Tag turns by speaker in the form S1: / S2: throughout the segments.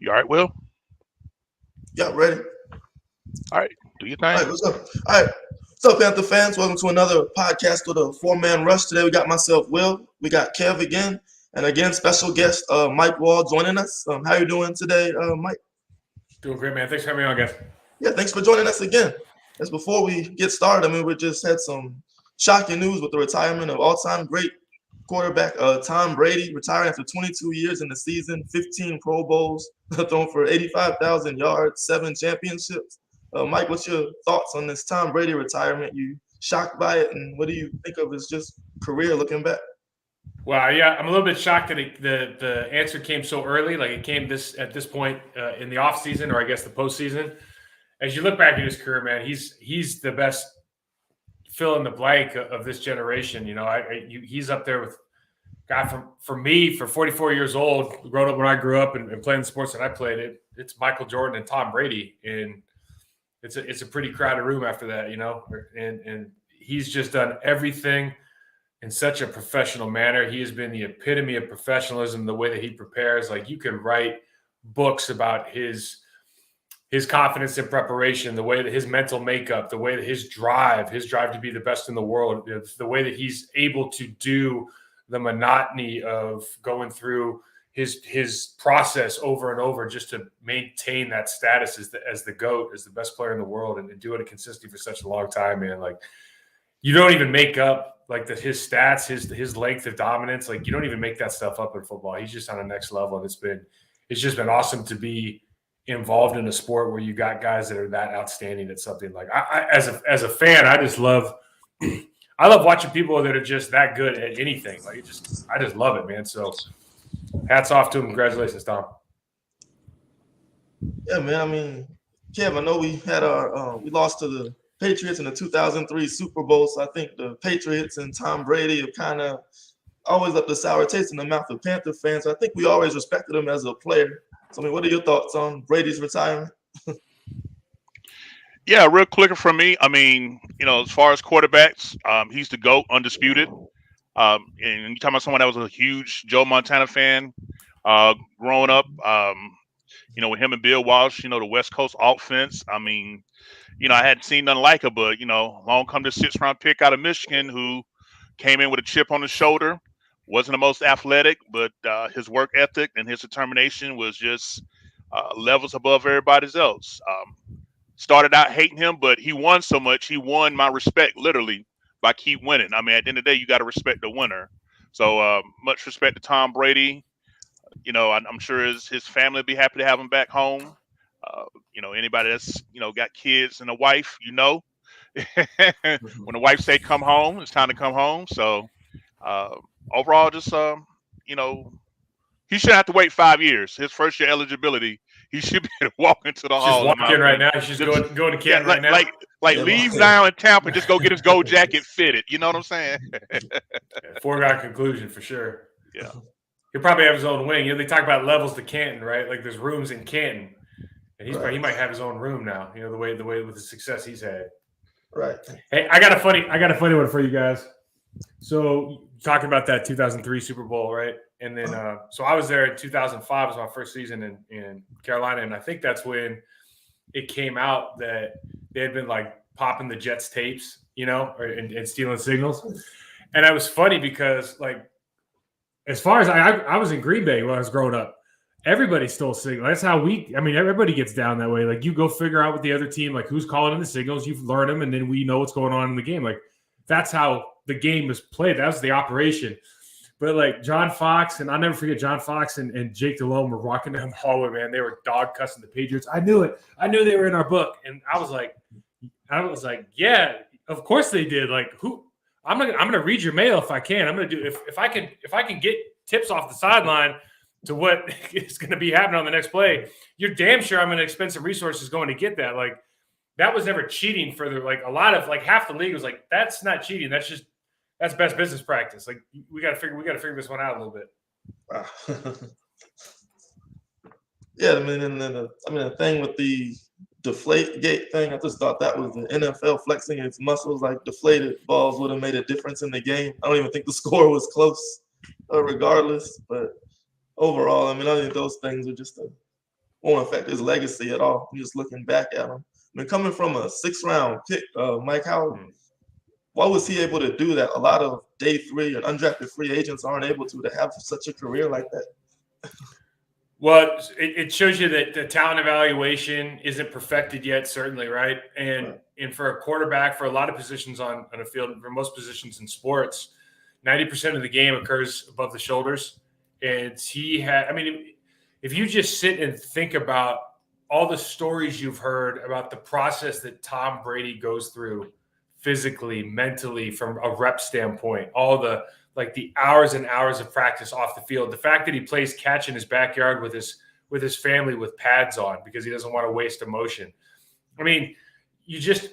S1: You all right, Will?
S2: Yeah, ready.
S1: All right, do your
S2: All
S1: thing.
S2: right, let's go. All right. What's up, Panther fans? Welcome to another podcast with a four-man rush. Today we got myself, Will. We got Kev again. And again, special guest Mike Wall joining us. How you doing today, Mike?
S3: Doing great, man. Thanks for having me on, guys.
S2: Yeah, thanks for joining us again. As before we get started, we just had some shocking news with the retirement of all-time great quarterback Tom Brady, retiring after 22 years in the season, 15 Pro Bowls, thrown for 85,000 yards, 7 championships. Mike, what's your thoughts on this Tom Brady retirement? You shocked by it, and what do you think of his just career looking back?
S3: Wow, yeah, I'm a little bit shocked that the answer came so early. Like it came at this point in the off season, or I guess the postseason. As you look back at his career, man, he's the best fill in the blank of this generation. You know, he's up there with God for me for 44 years old, growing up when I grew up and playing the sports that I played. It's Michael Jordan and Tom Brady, and it's a pretty crowded room after that, you know. And he's just done everything in such a professional manner. He has been the epitome of professionalism, the way that he prepares. Like you can write books about his confidence in preparation, the way that his mental makeup, the way that his drive to be the best in the world, the way that he's able to do the monotony of going through his process over and over just to maintain that status as the GOAT, as the best player in the world, and do it consistently for such a long time, man. Like you don't even make up like his stats, his length of dominance. Like you don't even make that stuff up in football. He's just on the next level, and it's just been awesome to be involved in a sport where you got guys that are that outstanding at something. Like I as a fan, I just love I love watching people that are just that good at anything. Like I just love it, man. So hats off to him. Congratulations, Tom.
S2: Yeah, man. Kev, I know we had we lost to the Patriots in the 2003 Super Bowl, so I think the Patriots and Tom Brady have kind of always left a sour taste in the mouth of Panther fans. So I think we always respected him as a player. So, what are your thoughts on Brady's retirement?
S1: Yeah, real quick from me. As far as quarterbacks, he's the GOAT, undisputed. And you're talking about someone that was a huge Joe Montana fan growing up. With him and Bill Walsh, the West Coast offense. I hadn't seen nothing like it, but along come the 6th-round pick out of Michigan who came in with a chip on his shoulder. Wasn't the most athletic, but his work ethic and his determination was just levels above everybody else. Started out hating him, but he won so much. He won my respect literally by keep winning. At the end of the day, you got to respect the winner. So much respect to Tom Brady. I'm sure his family will be happy to have him back home. Anybody that's got kids and a wife, when the wife say come home, it's time to come home. So overall, just he shouldn't have to wait 5 years. His first year eligibility, he should be able to walk into the hall.
S3: Just walk in right now. He's just going to Canton right now.
S1: Leave now in Tampa and just go get his gold jacket fitted. You know what I'm saying?
S3: Foregone conclusion for sure.
S1: Yeah.
S3: He'll probably have his own wing. They talk about levels to Canton, right? Like there's rooms in Canton, and he might have his own room now. The way with the success he's had.
S2: Right.
S3: Hey, I got a funny one for you guys. So talking about that 2003 Super Bowl, right? And then so I was there in 2005 was my first season in Carolina, and I think that's when it came out that they had been like popping the Jets tapes, and stealing signals. And it was funny because like as far as I was in Green Bay when I was growing up, everybody stole signals. That's how everybody gets down that way. Like you go figure out with the other team, like who's calling in the signals, you learn them, and then we know what's going on in the game. Like that's how the game was played. That was the operation. But like John Fox, and I'll never forget John Fox and Jake Delhomme were walking down the hallway, man. They were dog cussing the Patriots. I knew it. I knew they were in our book. And I was like, yeah, of course they did. Like who? I'm gonna read your mail if I can. I'm gonna do if I can get tips off the sideline to what is gonna be happening on the next play. You're damn sure I'm gonna expend some resources going to get that. Like that was never cheating for a lot of like half the league was like, that's not cheating. That's best business practice. Like we got to figure this one out a little bit.
S2: Wow. Yeah, and then the thing with the deflate gate thing, I just thought that was the NFL flexing its muscles. Like deflated balls would have made a difference in the game. I don't even think the score was close, regardless. But overall, I think those things are just won't affect his legacy at all. Just looking back at him. I mean, coming from a 6th-round pick, Mike, why was he able to do that? A lot of day 3 and undrafted free agents aren't able to have such a career like that.
S3: Well, it shows you that the talent evaluation isn't perfected yet, certainly, right? And for a quarterback, for a lot of positions on a field, for most positions in sports, 90% of the game occurs above the shoulders. And if you just sit and think about all the stories you've heard about the process that Tom Brady goes through physically, mentally, from a rep standpoint, all the hours and hours of practice off the field, the fact that he plays catch in his backyard with his family with pads on because he doesn't want to waste emotion. I mean,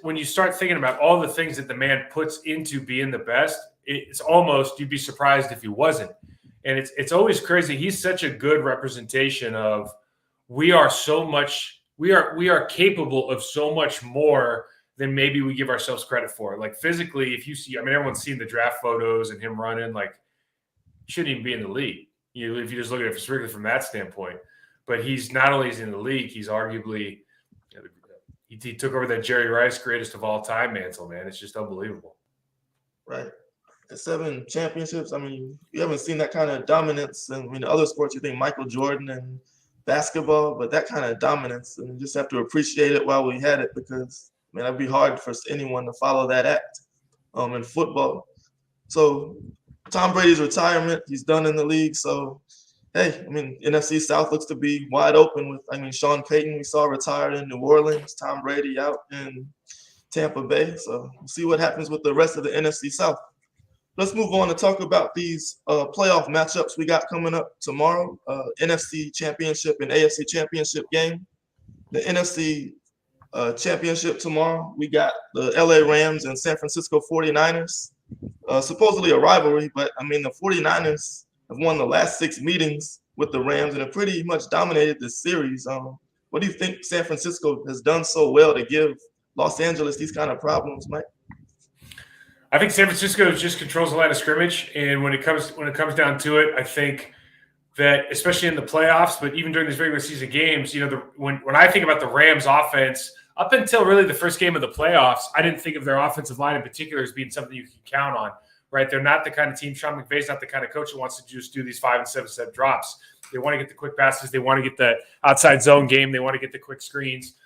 S3: when you start thinking about all the things that the man puts into being the best, it's almost, you'd be surprised if he wasn't. And it's always crazy. He's such a good representation of we are capable of so much more than maybe we give ourselves credit for. Like physically, if you see, everyone's seen the draft photos and him running, like shouldn't even be in the league. If you just look at it strictly from that standpoint. But he's not only is in the league, he's arguably he took over that Jerry Rice greatest of all time mantle, man. It's just unbelievable.
S2: Right. 7 championships. I mean, you haven't seen that kind of dominance. And I mean, other sports, you think Michael Jordan and basketball, but that kind of dominance, and you just have to appreciate it while we had it, because it'd be hard for anyone to follow that act in football. So Tom Brady's retirement, he's done in the league. So, hey, NFC South looks to be wide open with, Sean Payton, we saw retired in New Orleans, Tom Brady out in Tampa Bay. So we'll see what happens with the rest of the NFC South. Let's move on to talk about these playoff matchups we got coming up tomorrow. NFC Championship and AFC Championship game. The NFC Championship tomorrow, we got the LA Rams and San Francisco 49ers. Supposedly a rivalry, but the 49ers have won the last 6 meetings with the Rams and have pretty much dominated this series. What do you think San Francisco has done so well to give Los Angeles these kind of problems, Mike?
S3: I think San Francisco just controls the line of scrimmage, and when it comes down to it, I think that especially in the playoffs, but even during these regular season games, when I think about the Rams offense, up until really the first game of the playoffs, I didn't think of their offensive line in particular as being something you can count on, right? They're not the kind of team. Sean McVay's not the kind of coach who wants to just do these 5 and 7 step drops. They want to get the quick passes. They want to get the outside zone game. They want to get the quick screens.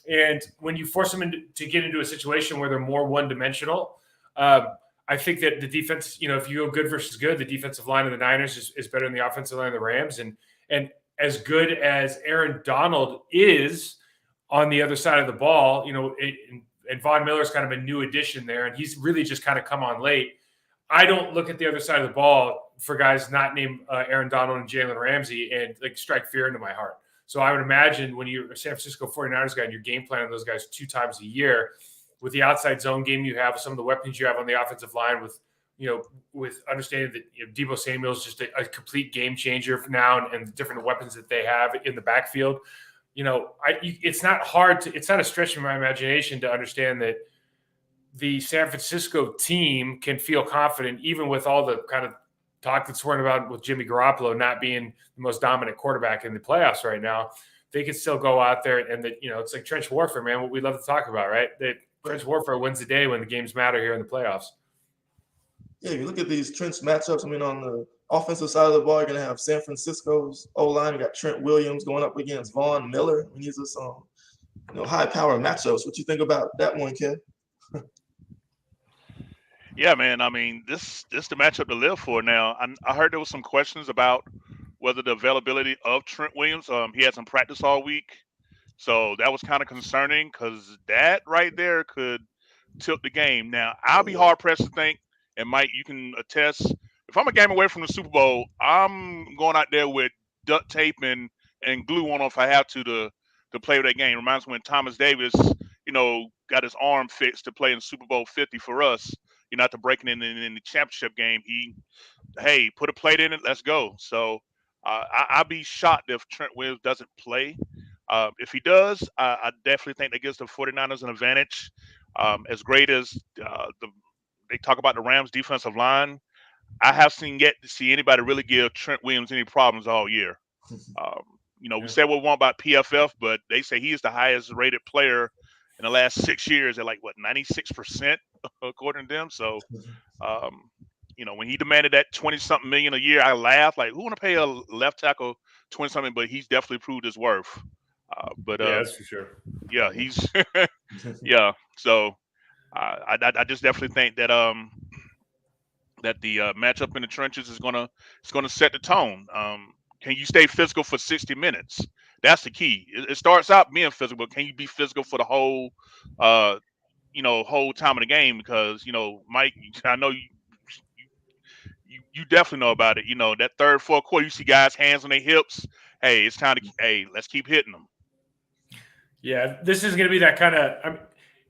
S3: And when you force them to get into a situation where they're more one-dimensional, I think that the defense, if you go good versus good, the defensive line of the Niners is better than the offensive line of the Rams. And as good as Aaron Donald is on the other side of the ball, and Von Miller's kind of a new addition there, and he's really just kind of come on late. I don't look at the other side of the ball for guys not named Aaron Donald and Jalen Ramsey and strike fear into my heart. So I would imagine when you're a San Francisco 49ers guy and you're game planning those guys 2 times a year, with the outside zone game you have, some of the weapons you have on the offensive line, with understanding that Deebo Samuel's just a complete game changer now, and the different weapons that they have in the backfield. It's not a stretch of my imagination to understand that the San Francisco team can feel confident, even with all the kind of talk that's swirling about with Jimmy Garoppolo not being the most dominant quarterback in the playoffs right now. They can still go out there and it's like trench warfare, man. What we love to talk about, right? Trench warfare wins the day when the games matter here in the playoffs.
S2: Yeah, if you look at these trench matchups, on the offensive side of the ball, you're going to have San Francisco's O-line. You got Trent Williams going up against Von Miller. These are some high-power matchups. What you think about that one, Ken?
S1: Yeah, man. This the matchup to live for now. I heard there was some questions about whether the availability of Trent Williams. He had some practice all week. So that was kind of concerning because that right there could tilt the game. Now, I'll be hard-pressed to think, and Mike, you can attest, if I'm a game away from the Super Bowl, I'm going out there with duct tape and glue on if I have to play with that game. Reminds me when Thomas Davis, got his arm fixed to play in Super Bowl 50 for us, after breaking in the championship game. Hey, put a plate in it, let's go. So I'll be shocked if Trent Williams doesn't play. If he does, I definitely think that gives the 49ers an advantage. As great as they talk about the Rams defensive line, I have seen yet to see anybody really give Trent Williams any problems all year. We said what we want about PFF, but they say he is the highest rated player in the last 6 years at like what 96% according to them. So, um, when he demanded that 20 something million a year, I laughed like, who want to pay a left tackle 20 something? But he's definitely proved his worth. But
S3: Yeah, that's for sure.
S1: yeah, he's yeah. So I just definitely think that the matchup in the trenches is gonna set the tone. Can you stay physical for 60 minutes? That's the key. It starts out being physical, but can you be physical for the uh, whole time of the game? Because Mike, I know you definitely know about it. That third, fourth quarter, you see guys hands on their hips. Hey, it's time to let's keep hitting them.
S3: Yeah, this is going to be that kind of.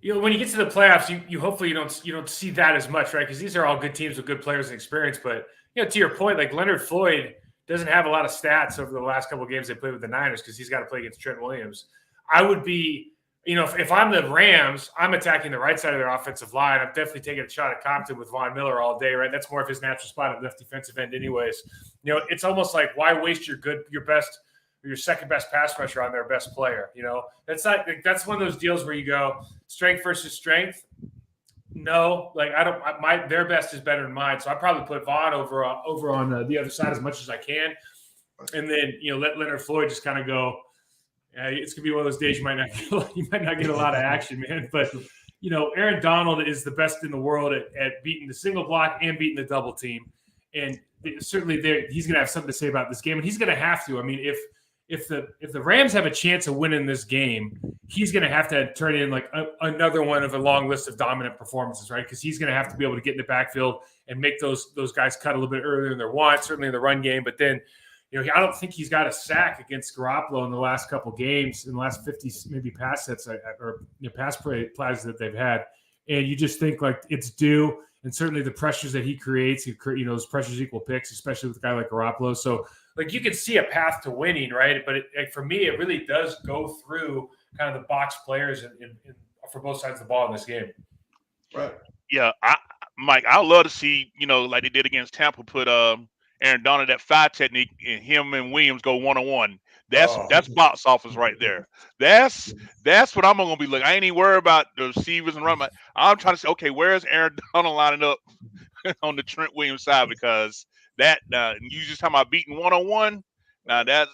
S3: When you get to the playoffs, you hopefully you don't see that as much, right? Because these are all good teams with good players and experience. But to your point, like Leonard Floyd doesn't have a lot of stats over the last couple of games they played with the Niners because he's got to play against Trent Williams. I would be, if I'm the Rams, I'm attacking the right side of their offensive line. I'm definitely taking a shot at Compton with Von Miller all day, right? That's more of his natural spot at left defensive end, anyways. It's almost like why waste your best. Your second best pass rusher on their best player. That's one of those deals where you go strength versus strength. No, their best is better than mine. So I probably put Vaughn over on the other side as much as I can. And then, let Leonard Floyd just kind of go. It's gonna be one of those days you might not get a lot of action, man. But Aaron Donald is the best in the world at beating the single block and beating the double team. And certainly he's gonna have something to say about this game, and he's gonna have to. I mean, if the Rams have a chance of winning this game, he's going to have to turn in like another one of a long list of dominant performances, right? Because he's going to have to be able to get in the backfield and make those guys cut a little bit earlier than they want, certainly in the run game. But then, I don't think he's got a sack against Garoppolo in the last couple games, in the last 50 maybe pass sets or pass plays that they've had. And you just think like it's due. And certainly the pressures that he creates, those pressures equal picks, especially with a guy like Garoppolo. So, you can see a path to winning, right? But for me, it really does go through kind of the box players for both sides of the ball in this game.
S2: Right.
S1: Yeah, Mike, I'd love to see, like they did against Tampa, put Aaron Donald that 5 technique and him and Williams go 1-on-1. That's box office right there. That's what I'm gonna be looking. I ain't even worried about the receivers and run. I'm trying to say, okay, where's Aaron Donald lining up on the Trent Williams side? Because that you just talking about beating 1-on-1. Now that's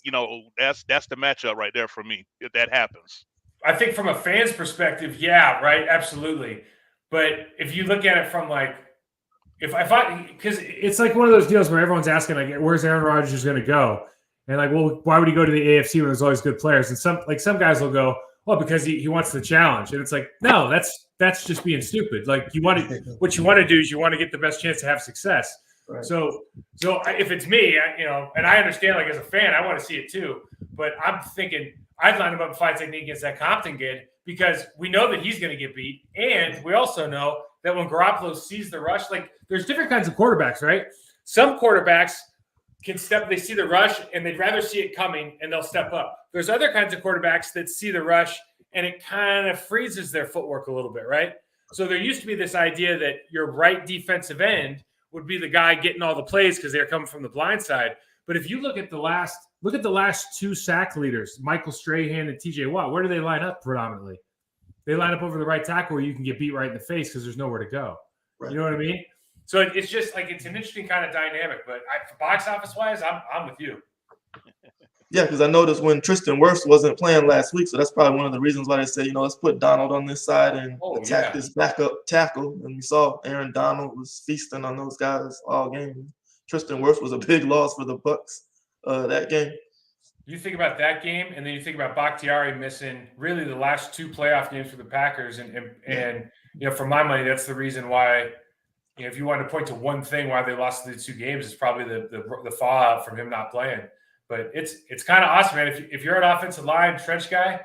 S1: the matchup right there for me if that happens.
S3: I think from a fan's perspective, yeah, right, absolutely. But if you look at it from like, because it's like one of those deals where everyone's asking like, where's Aaron Rodgers going to go? And like, well, why would he go to the AFC when there's always good players? And some guys will go, well, because he wants the challenge. And it's like, no, that's just being stupid. Like what you want to do is you want to get the best chance to have success. Right. So if it's me, and I understand, like as a fan, I want to see it too. But I'm thinking I'd line him up and fight technique against that Compton kid because we know that he's going to get beat, and we also know that when Garoppolo sees the rush, like there's different kinds of quarterbacks, right? Some quarterbacks they see the rush and they'd rather see it coming and they'll step up. There's other kinds of quarterbacks that see the rush and it kind of freezes their footwork a little bit, right? So there used to be this idea that your right defensive end would be the guy getting all the plays because they're coming from the blind side. But if you look at the last 2 sack leaders, Michael Strahan and TJ Watt, where do they line up predominantly? They line up over the right tackle where you can get beat right in the face because there's nowhere to go. Right. You know what I mean? So it's just like it's an interesting kind of dynamic. But for box office wise, I'm with you.
S2: Yeah, because I noticed when Tristan Wirfs wasn't playing last week, so that's probably one of the reasons why they said, let's put Donald on this side and attack this backup tackle. And we saw Aaron Donald was feasting on those guys all game. Tristan Wirfs was a big loss for the Bucs that game.
S3: You think about that game, and then you think about Bakhtiari missing really the last 2 playoff games for the Packers, and for my money, that's the reason why. If you wanted to point to one thing why they lost the 2 games, it's probably the fallout from him not playing. But it's kind of awesome, man. If you're an offensive line trench guy,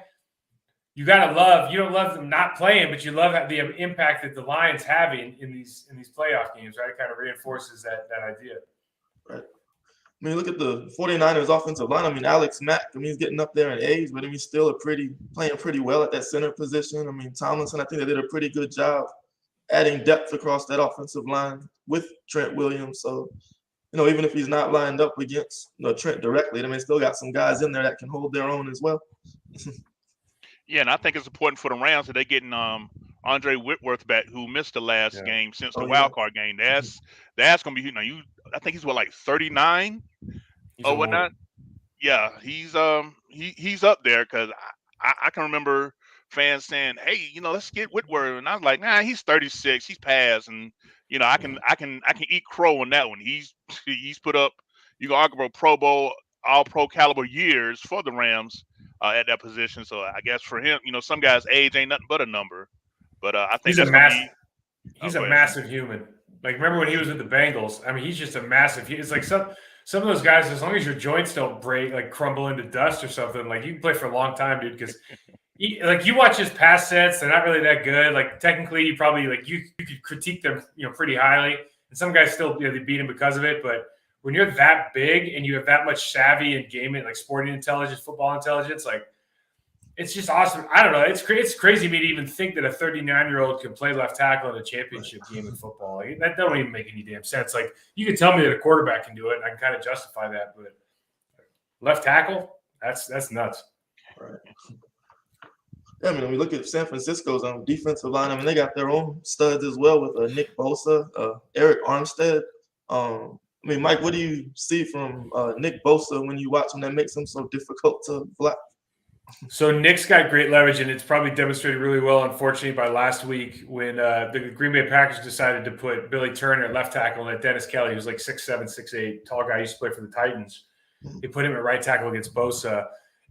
S3: you don't love them not playing, but you love the impact that the Lions having in these playoff games, right? It kind of reinforces that idea.
S2: Right. I mean, look at the 49ers offensive line. I mean, Alex Mack, he's getting up there in age, but he's still playing pretty well at that center position. I mean, Tomlinson, I think they did a pretty good job adding depth across that offensive line with Trent Williams. So even if he's not lined up against Trent directly, I mean, still got some guys in there that can hold their own as well.
S1: Yeah, and I think it's important for the Rams that they're getting Andre Whitworth back, who missed the last
S3: Yeah.
S1: game since the
S2: Oh yeah.
S1: wild card game. That's gonna be I think he's what, like 39
S3: He's
S1: or
S3: immortal.
S1: whatnot. Yeah, he's up there because I can remember fans saying, "Hey, let's get Whitworth," and I was like, "Nah, he's 36, he's past," and I can eat crow on that one. He's put up, you can argue about Pro Bowl, All Pro caliber years for the Rams at that position. So I guess for him, some guys' age ain't nothing but a number, but I think
S3: He's a
S1: that's gonna
S3: mass.
S1: be. Oh,
S3: He's a
S1: go ahead.
S3: massive human. Like remember when he was with the Bengals? I mean, he's just a massive. It's like some of those guys. As long as your joints don't break, like crumble into dust or something, like you can play for a long time, dude. Because like you watch his pass sets, they're not really that good. Like technically, you probably like you could critique them, pretty highly. And some guys still they beat him because of it. But when you're that big and you have that much savvy and gaming, like sporting intelligence, football intelligence, like it's just awesome. I don't know. It's crazy to me to even think that a 39-year-old can play left tackle in a championship game in football. Like, that don't even make any damn sense. Like you can tell me that a quarterback can do it, and I can kind of justify that, but left tackle, that's nuts.
S2: Right. Yeah, I mean, when we look at San Francisco's defensive line, I mean, they got their own studs as well with Nick Bosa, Eric Armstead. I mean, Mike, what do you see from Nick Bosa when you watch him that makes him so difficult to block?
S3: So Nick's got great leverage, and it's probably demonstrated really well, unfortunately, by last week when the Green Bay Packers decided to put Billy Turner at left tackle and Dennis Kelly, who's like 6'7", 6'8", tall guy, used to play for the Titans. They put him at right tackle against Bosa.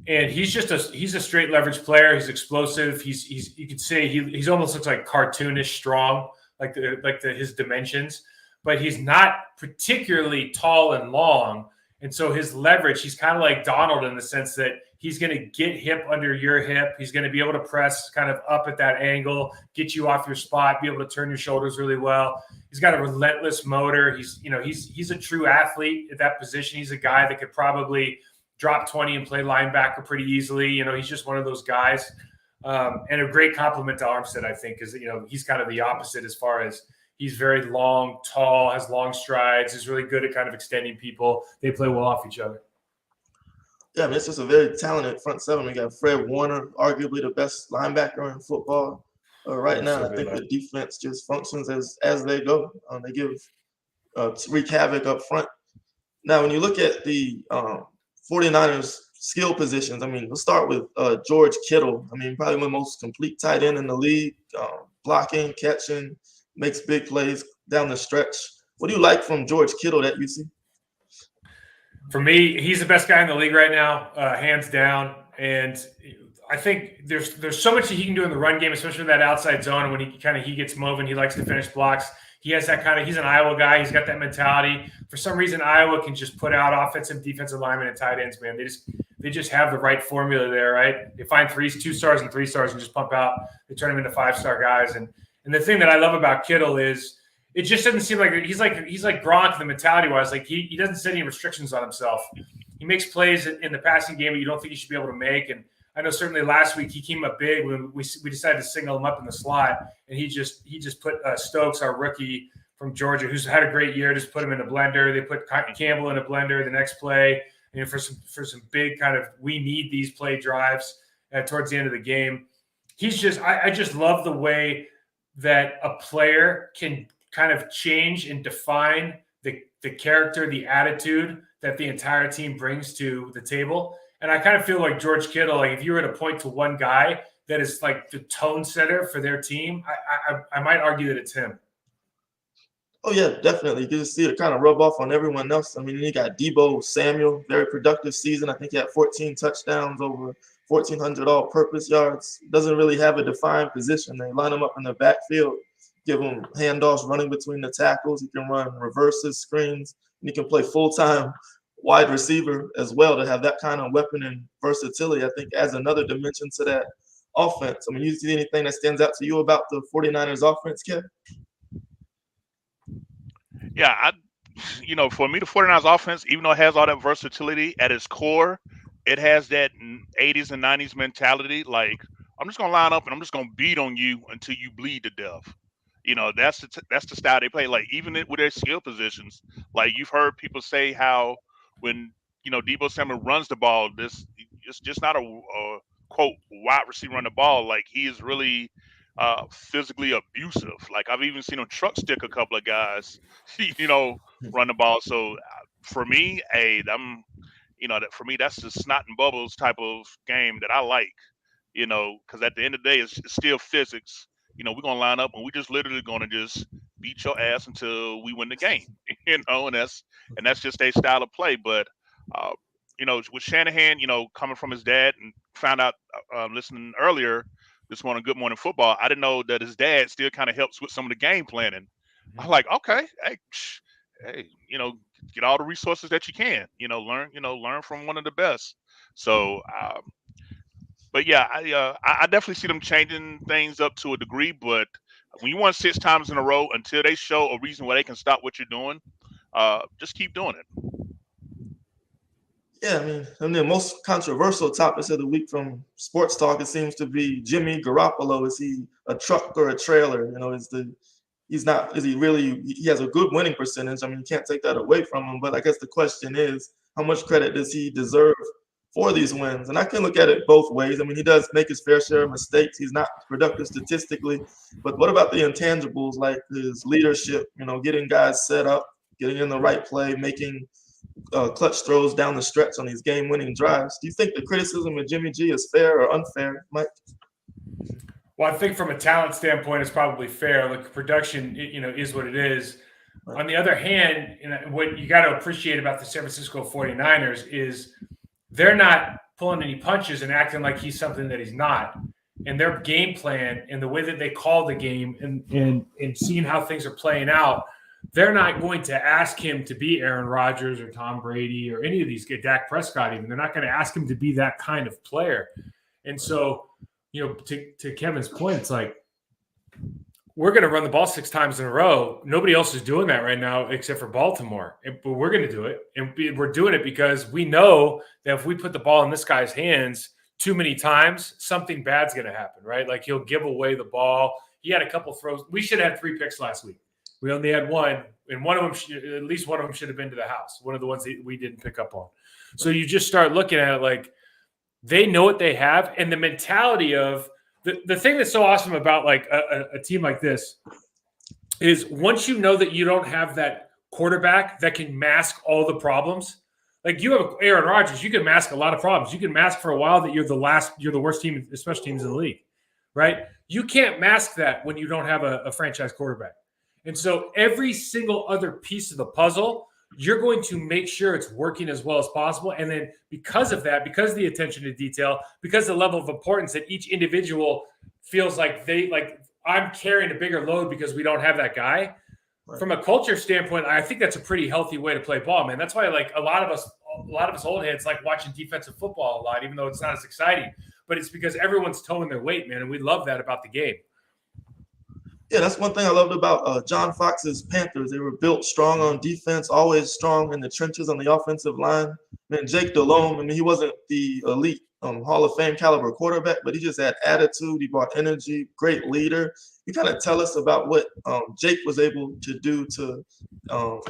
S3: And he's a straight leverage player. He's explosive. He's you could say he's almost looks like cartoonish strong, like his dimensions, but he's not particularly tall and long. And so his leverage, he's kind of like Donald in the sense that he's going to get hip under your hip. He's going to be able to press kind of up at that angle, get you off your spot, be able to turn your shoulders really well. He's got a relentless motor. He's a true athlete at that position. He's a guy that could probably drop 20 and play linebacker pretty easily. He's just one of those guys. And a great compliment to Armstead, I think, because, he's kind of the opposite as far as he's very long, tall, has long strides, is really good at kind of extending people. They play well off each other.
S2: Yeah, I mean, it's just a very talented front seven. We got Fred Warner, arguably the best linebacker in football right now. I think the defense just functions as they go. They give wreak havoc up front. Now, when you look at the 49ers skill positions, I mean, we'll start with George Kittle. I mean, probably the most complete tight end in the league, blocking, catching, makes big plays down the stretch. What do you like from George Kittle that you see?
S3: For me, he's the best guy in the league right now, hands down. And I think there's so much that he can do in the run game, especially in that outside zone. And when he gets moving, he likes to finish blocks. He has that he's an Iowa guy. He's got that mentality. For some reason, Iowa can just put out offensive, defensive linemen and tight ends, man. They just have the right formula there, right? They find 2 stars and 3 stars and just pump out. They turn them into 5-star guys. And the thing that I love about Kittle is it just doesn't seem like he's like Gronk, the mentality wise. Like he doesn't set any restrictions on himself. He makes plays in the passing game that you don't think he should be able to make. And I know certainly last week he came up big when we decided to single him up in the slot, and he just put Stokes, our rookie from Georgia, who's had a great year, just put him in a blender. They put Campbell in a blender the next play, for some big kind of we need these play drives towards the end of the game. I just love the way that a player can kind of change and define the character, the attitude that the entire team brings to the table. And I kind of feel like George Kittle, like if you were to point to one guy that is like the tone setter for their team, I might argue that it's him.
S2: Oh, yeah, definitely. You can see it kind of rub off on everyone else. I mean, you got Deebo Samuel, very productive season. I think he had 14 touchdowns, over 1,400 all-purpose yards. Doesn't really have a defined position. They line him up in the backfield, give him handoffs running between the tackles. He can run reverses, screens, and he can play full-time wide receiver as well. To have that kind of weapon and versatility, I think, adds another dimension to that offense. I mean, you see anything that stands out to you about the 49ers offense, Kev?
S1: Yeah, for me, the 49ers offense, even though it has all that versatility at its core, it has that 80s and 90s mentality. Like, I'm just going to line up and I'm just going to beat on you until you bleed to death. That's the style they play. Like even with their skill positions, like you've heard people say how when Debo Samuel runs the ball, this it's just not a quote wide receiver run the ball. Like he is really physically abusive. Like I've even seen him truck stick a couple of guys, run the ball. So for me, hey, that for me that's the snot and bubbles type of game that I like. Because at the end of the day, it's still physics. We're gonna line up and we just literally gonna just beat your ass until we win the game. And that's just a style of play. But uh, with Shanahan, coming from his dad and found out listening earlier this morning, Good Morning Football, I didn't know that his dad still kind of helps with some of the game planning. I'm like, okay, hey, get all the resources that you can. Learn from one of the best. So. But yeah, I definitely see them changing things up to a degree. But when you won 6 times in a row, until they show a reason why they can stop what you're doing, just keep doing it.
S2: Yeah, I mean, the most controversial topics of the week from sports talk, it seems to be Jimmy Garoppolo. Is he a truck or a trailer? He's not, is he really, he has a good winning percentage. I mean, you can't take that away from him. But I guess the question is, how much credit does he deserve for these wins? And I can look at it both ways. I mean, he does make his fair share of mistakes. He's not productive statistically. But what about the intangibles like his leadership, getting guys set up, getting in the right play, making clutch throws down the stretch on these game-winning drives? Do you think the criticism of Jimmy G is fair or unfair, Mike?
S3: Well, I think from a talent standpoint, it's probably fair. Like production, is what it is. Right. On the other hand, what you got to appreciate about the San Francisco 49ers is they're not pulling any punches and acting like he's something that he's not. And their game plan and the way that they call the game and seeing how things are playing out, they're not going to ask him to be Aaron Rodgers or Tom Brady or any of these, Dak Prescott even. They're not going to ask him to be that kind of player. And so, to Kevin's point, it's like, we're going to run the ball 6 times in a row. Nobody else is doing that right now except for Baltimore. But we're going to do it. And we're doing it because we know that if we put the ball in this guy's hands too many times, something bad's going to happen, right? Like he'll give away the ball. He had a couple throws. We should have had 3 picks last week. We only had 1, and one of them, at least one of them should have been to the house. One of the ones that we didn't pick up on. So you just start looking at it like they know what they have, and the mentality of the thing that's so awesome about like a team like this is once you know that you don't have that quarterback that can mask all the problems. Like you have Aaron Rodgers, you can mask a lot of problems. You can mask for a while that you're the worst team, special teams in the league, right? You can't mask that when you don't have a franchise quarterback. And so every single other piece of the puzzle, you're going to make sure it's working as well as possible. And then because of that, because of the attention to detail, because the level of importance that each individual feels like I'm carrying a bigger load because we don't have that guy. Right. From a culture standpoint, I think that's a pretty healthy way to play ball, man. That's why like a lot of us old heads like watching defensive football a lot, even though it's not as exciting. But it's because everyone's towing their weight, man. And we love that about the game.
S2: Yeah, that's one thing I loved about John Fox's Panthers. They were built strong on defense, always strong in the trenches on the offensive line. Man, Jake Delhomme, he wasn't the elite Hall of Fame caliber quarterback, but he just had attitude. He brought energy, great leader. You kind of tell us about what Jake was able to do to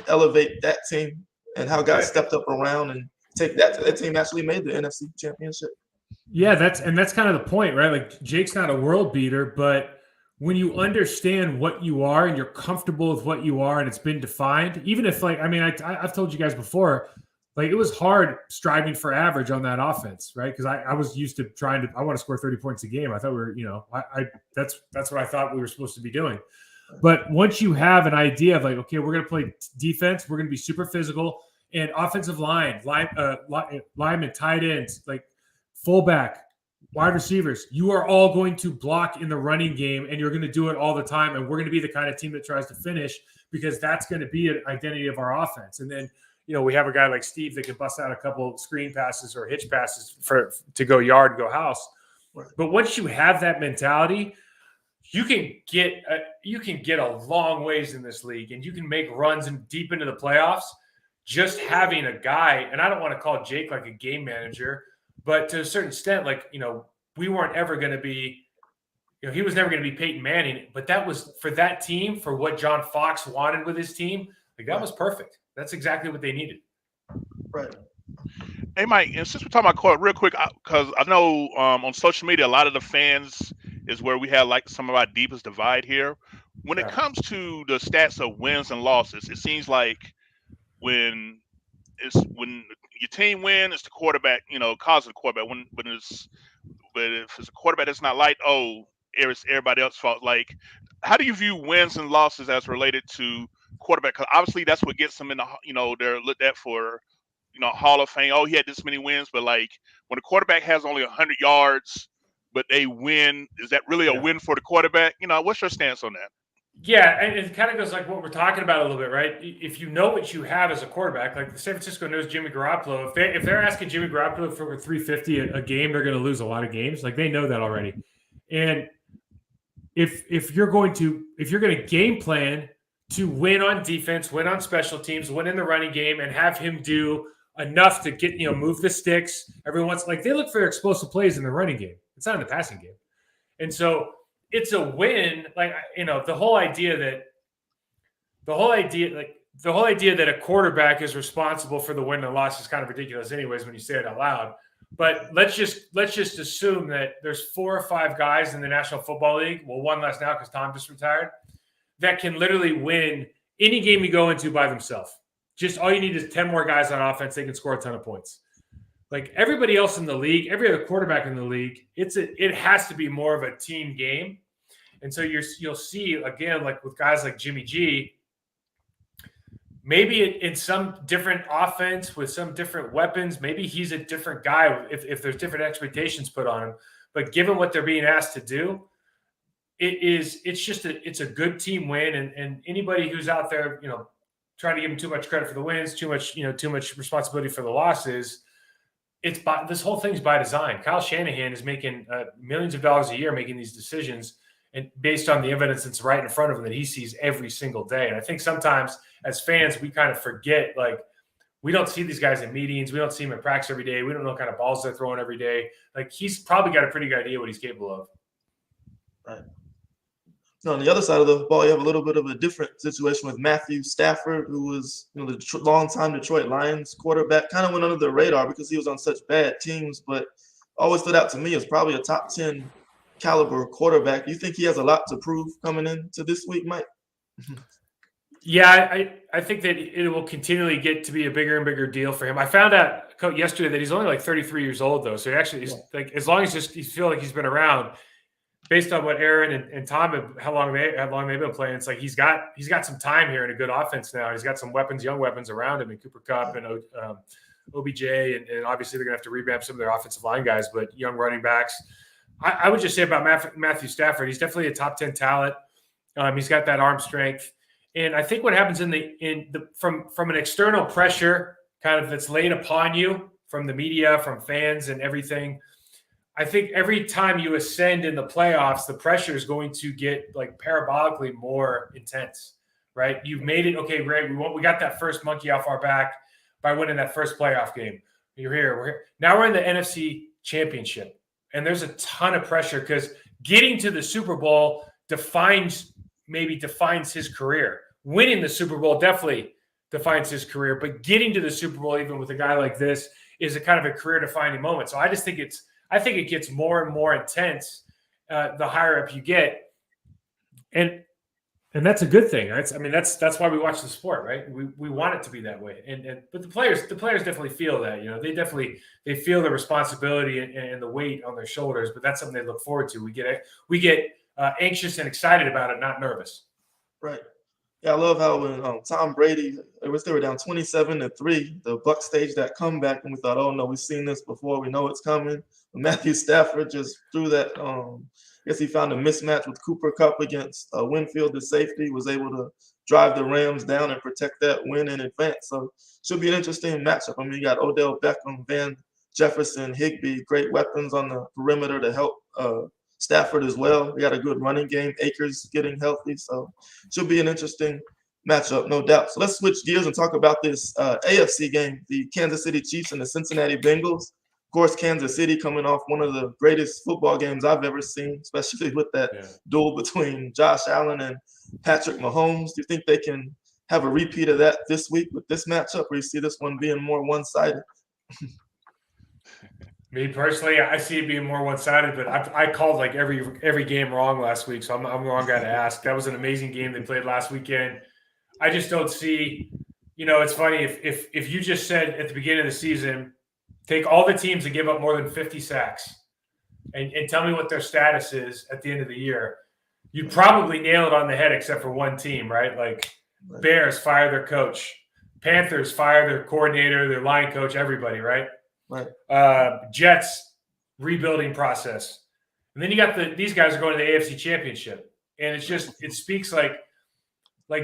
S2: elevate that team and how guys stepped up around and take that team actually made the NFC Championship.
S4: Yeah, that's kind of the point, right? Like Jake's not a world beater, but when you understand what you are and you're comfortable with what you are and it's been defined, even if I've told you guys before, like it was hard striving for average on that offense, right? Because I was used to I want to score 30 points a game. I thought we were, that's what I thought we were supposed to be doing. But once you have an idea of like, okay, we're going to play defense, we're going to be super physical, and offensive linemen, tight ends, like fullback, wide receivers, you are all going to block in the running game and you're going to do it all the time. And we're going to be the kind of team that tries to finish because that's going to be an identity of our offense. And then, we have a guy like Steve that can bust out a couple screen passes or hitch passes to go yard, go house. Right. But once you have that mentality, you can get a long ways in this league and you can make runs deep into the playoffs just having a guy. And I don't want to call Jake like a game manager, but to a certain extent, like, we weren't ever going to be
S3: he was never going to be Peyton Manning, but that was for that team, for what John Fox wanted with his team. Like that was perfect. That's exactly what they needed.
S2: Right.
S1: Hey, Mike, and since we're talking about court, real quick, because I know on social media, a lot of the fans is where we have like some of our deepest divide here. When it comes to the stats of wins and losses, it seems like when when your team win, it's the quarterback, cause of the quarterback. But if it's a quarterback that's not like, oh, it's everybody else's fault. Like, how do you view wins and losses as related to quarterback? Because obviously that's what gets them in the, they're looked at for, Hall of Fame. Oh, he had this many wins, but like when a quarterback has only 100 yards, but they win, is that really a win for the quarterback? What's your stance on that?
S3: Yeah, and it kind of goes like what we're talking about a little bit, right? If you know what you have as a quarterback, like San Francisco knows Jimmy Garoppolo. If they're asking Jimmy Garoppolo for 350 a game, they're going to lose a lot of games. Like they know that already. And if you're going to game plan to win on defense, win on special teams, win in the running game, and have him do enough to get move the sticks every once, like they look for explosive plays in the running game. It's not in the passing game, and so it's a win. Like the whole idea that a quarterback is responsible for the win and loss is kind of ridiculous, anyways, when you say it out loud. But let's just assume that there's 4 or 5 guys in the National Football League. Well, one less now because Tom just retired. That can literally win any game you go into by themselves. Just all you need is 10 more guys on offense. They can score a ton of points. Like everybody else in the league, every other quarterback in the league, it has to be more of a team game. And so you'll see again, like with guys like Jimmy G, maybe in some different offense with some different weapons, maybe he's a different guy if there's different expectations put on him. But given what they're being asked to do, it's a good team win. And anybody who's out there, trying to give him too much credit for the wins, too much responsibility for the losses, this whole thing's by design. Kyle Shanahan is making millions of dollars a year making these decisions, and based on the evidence that's right in front of him that he sees every single day. And I think sometimes as fans, we kind of forget, like, we don't see these guys in meetings. We don't see them in practice every day. We don't know what kind of balls they're throwing every day. Like, he's probably got a pretty good idea what he's capable of.
S2: Right. So on the other side of the ball, you have a little bit of a different situation with Matthew Stafford, who was the longtime Detroit Lions quarterback. Kind of went under the radar because he was on such bad teams, but always stood out to me as probably a top 10 caliber quarterback. You think he has a lot to prove coming into this week, Mike?
S3: Yeah, I think that it will continually get to be a bigger and bigger deal for him. I found out yesterday that he's only like 33 years old, though. So he actually is like, as long as you feel like he's been around, based on what Aaron and Tom how long they've been playing, it's like he's got some time here and a good offense now. He's got some young weapons around him in Cooper Kupp and OBJ, and obviously they're gonna have to revamp some of their offensive line guys, but young running backs. I would just say about Matthew Stafford, he's definitely a top 10 talent. He's got that arm strength, and I think what happens from an external pressure kind of that's laid upon you from the media, from fans, and everything. I think every time you ascend in the playoffs, the pressure is going to get like parabolically more intense, right? You've made it. Okay, Greg, we got that first monkey off our back by winning that first playoff game. You're here. We're here. Now we're in the NFC Championship, and there's a ton of pressure because getting to the Super Bowl defines his career. Winning the Super Bowl definitely defines his career, but getting to the Super Bowl, even with a guy like this, is a kind of a career-defining moment. So I think it gets more and more intense the higher up you get, and that's a good thing. Right? I mean, that's why we watch the sport, right? We want it to be that way, but the players definitely feel that. They feel the responsibility and the weight on their shoulders. But that's something they look forward to. We get anxious and excited about it, not nervous.
S2: Right. Yeah, I love how when Tom Brady, they were down 27-3, the Bucs staged that comeback, and we thought, oh no, we've seen this before, we know it's coming. But Matthew Stafford just threw that. I guess he found a mismatch with Cooper Kupp against Winfield, the safety, was able to drive the Rams down and protect that win in advance. So should be an interesting matchup. I mean, you got Odell Beckham, Van Jefferson, Higbee, great weapons on the perimeter to help Stafford as well. We got a good running game. Akers getting healthy, so should be an interesting matchup, no doubt. So let's switch gears and talk about this AFC game, the Kansas City Chiefs and the Cincinnati Bengals. course, Kansas City coming off one of the greatest football games I've ever seen, especially with that duel between Josh Allen and Patrick Mahomes. Do you think they can have a repeat of that this week with this matchup, or you see this one being more one-sided?
S3: Me personally, I see it being more one-sided, but I called like every game wrong last week, so I'm the wrong guy to ask. That was an amazing game they played last weekend. I just don't see, it's funny if you just said at the beginning of the season, take all the teams that give up more than 50 sacks and tell me what their status is at the end of the year, you'd probably nail it on the head except for one team, right? Like Bears fire their coach, Panthers fire their coordinator, their line coach, everybody, right?
S2: Right.
S3: Jets rebuilding process, and then you got these guys are going to the AFC Championship, and it speaks like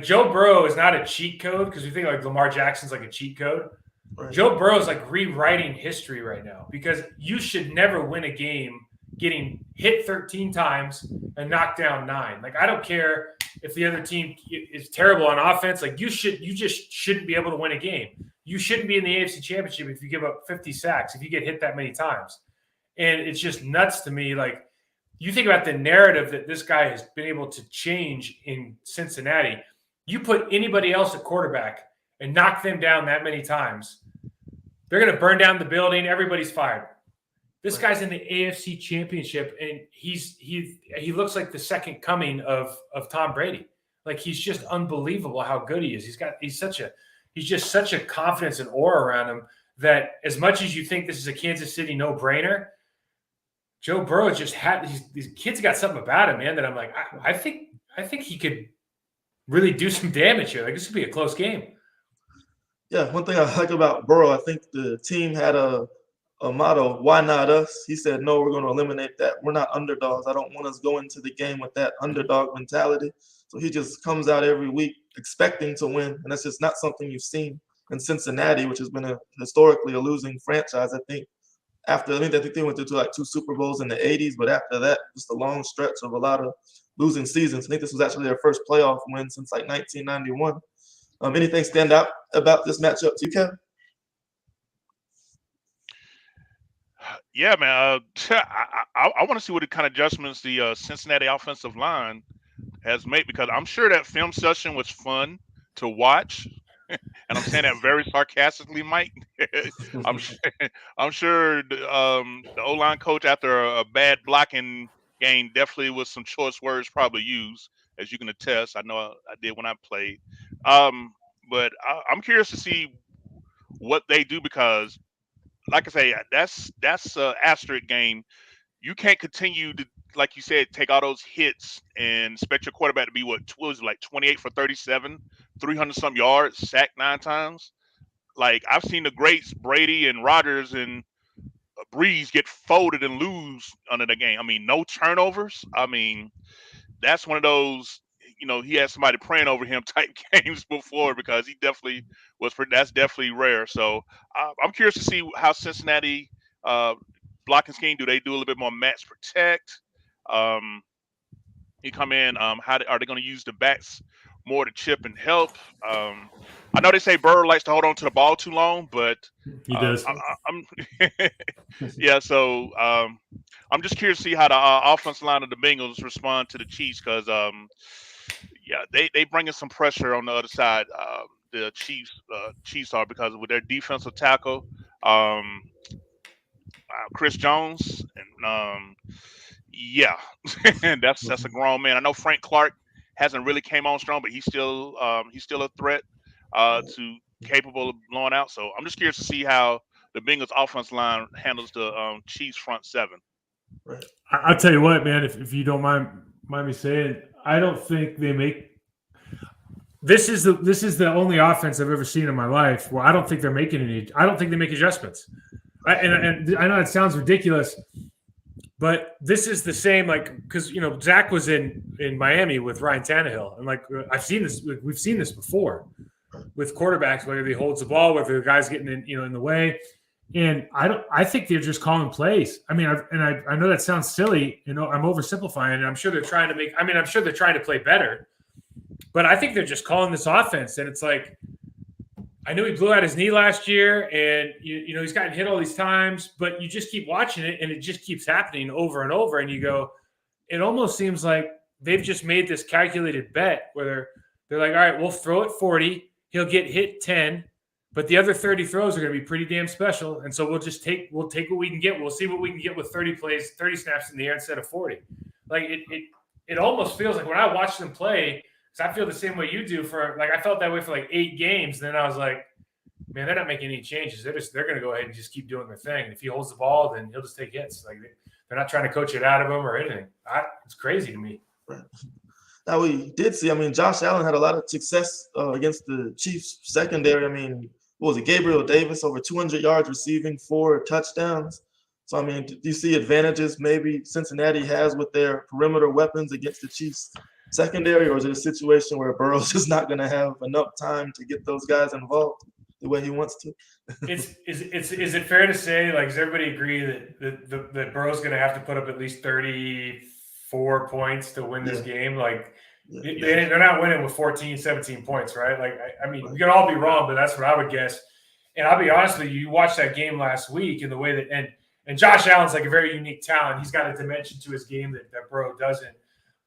S3: Joe Burrow is not a cheat code, because we think like Lamar Jackson's like a cheat code. Right. Joe Burrow is like rewriting history right now, because you should never win a game getting hit 13 times and knocked down 9. Like, I don't care if the other team is terrible on offense. Like, you just shouldn't be able to win a game. You shouldn't be in the AFC Championship if you give up 50 sacks, if you get hit that many times. And it's just nuts to me. Like, you think about the narrative that this guy has been able to change in Cincinnati. You put anybody else at quarterback and knock them down that many times, they're going to burn down the building. Everybody's fired. This guy's in the AFC Championship, and he looks like the second coming of Tom Brady. Like, he's just unbelievable how good he is. He's just such a confidence and aura around him that as much as you think this is a Kansas City no-brainer, Joe Burrow just these kids got something about him, man, that I'm like, I think he could really do some damage here. Like, this could be a close game.
S2: Yeah, one thing I like about Burrow, I think the team had a motto, why not us? He said, no, we're going to eliminate that. We're not underdogs. I don't want us going into the game with that underdog mentality. So he just comes out every week expecting to win, and that's just not something you've seen in Cincinnati, which has been historically a losing franchise. I think they went through like 2 Super Bowls in the 80s, but after that, just a long stretch of a lot of losing seasons. I think this was actually their first playoff win since like 1991. Anything stand out about this matchup to you, Kevin?
S1: Yeah, man. I want to see what kind of adjustments the Cincinnati offensive line has made, because I'm sure that film session was fun to watch, and I'm saying that very sarcastically, Mike. I'm sure the O-line coach, after a bad blocking game, definitely was some choice words probably used, as you can attest. I know I did when I played. But I'm curious to see what they do, because, like I say, that's an asterisk game. You can't continue to, like you said, take all those hits and expect your quarterback to be what was it, like 28 for 37, 300-some yards, sacked 9 times. Like, I've seen the greats, Brady and Rodgers and Breeze, get folded and lose under the game. I mean, no turnovers. I mean, that's one of those, he had somebody praying over him type games before, because he definitely that's definitely rare. So I'm curious to see how Cincinnati blocking scheme, do they do a little bit more match protect? He come in, how are they going to use the backs more to chip and help? I know they say Burrow likes to hold on to the ball too long, but
S4: he does.
S1: I'm yeah. So I'm just curious to see how the offensive line of the Bengals respond to the Chiefs, because they bring in some pressure on the other side. The Chiefs are, because with their defensive tackle, Chris Jones, and that's a grown man. I know Frank Clark hasn't really came on strong, but he's still a threat to capable of blowing out. So I'm just curious to see how the Bengals offense line handles the Chiefs front 7.
S2: Right.
S4: I'll tell you what, man, if you don't mind me saying, I don't think they make this is the only offense I've ever seen in my life where I don't think they make adjustments. And I know it sounds ridiculous, but this is the same, like, because Zach was in Miami with Ryan Tannehill, and like we've seen this before with quarterbacks, whether he holds the ball, whether the guy's getting in the way, and I think they're just calling plays. I mean, I know that sounds silly, I'm oversimplifying, and I'm sure they're trying to play better, but I think they're just calling this offense, and it's like,
S3: I knew he blew out his knee last year, and you know he's gotten hit all these times, but you just keep watching it, and it just keeps happening over and over. And you go, it almost seems like they've just made this calculated bet where they're like, all right, we'll throw it 40, he'll get hit 10, but the other 30 throws are going to be pretty damn special, and so we'll take what we can get. We'll see what we can get with 30 plays, 30 snaps in the air instead of 40. Like it almost feels like when I watch them play. I feel the same way you do I felt that way for like 8 games. Then I was like, man, they're not making any changes. They're going to go ahead and just keep doing their thing. And if he holds the ball, then he'll just take hits. Like they're not trying to coach it out of him or anything. It's crazy to me.
S2: Right. Now we did see, Josh Allen had a lot of success against the Chiefs secondary. What was it? Gabriel Davis, over 200 yards receiving, 4 touchdowns. So, do you see advantages maybe Cincinnati has with their perimeter weapons against the Chiefs secondary, or is it a situation where Burrow's just not going to have enough time to get those guys involved the way he wants to?
S3: Is it fair to say, like, does everybody agree that Burrow's going to have to put up at least 34 points to win this game? Like, they're not winning with 14, 17 points, right? Like, we could all be wrong, but that's what I would guess. And I'll be honest with you, you watched that game last week in the way that and Josh Allen's like a very unique talent. He's got a dimension to his game that Burrow doesn't.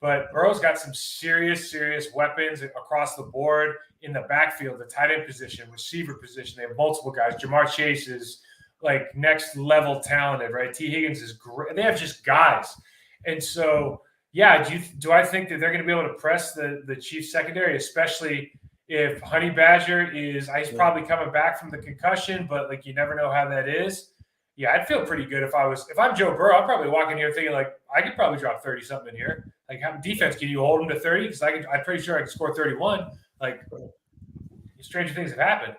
S3: But Burrow's got some serious weapons across the board in the backfield, the tight end position, receiver position. They have multiple guys. Jamar Chase is like next level talented, right? T. Higgins is great. They have just guys. And so, yeah, do I think that they're going to be able to press the Chiefs secondary, especially if Honey Badger he's probably coming back from the concussion, but like you never know how that is. Yeah, I'd feel pretty good if I'm Joe Burrow. I'm probably walking here thinking like I could probably drop 30 something in here. Like, how defense can you hold them to 30? Because I'm pretty sure I can score 31. Like, stranger things have happened.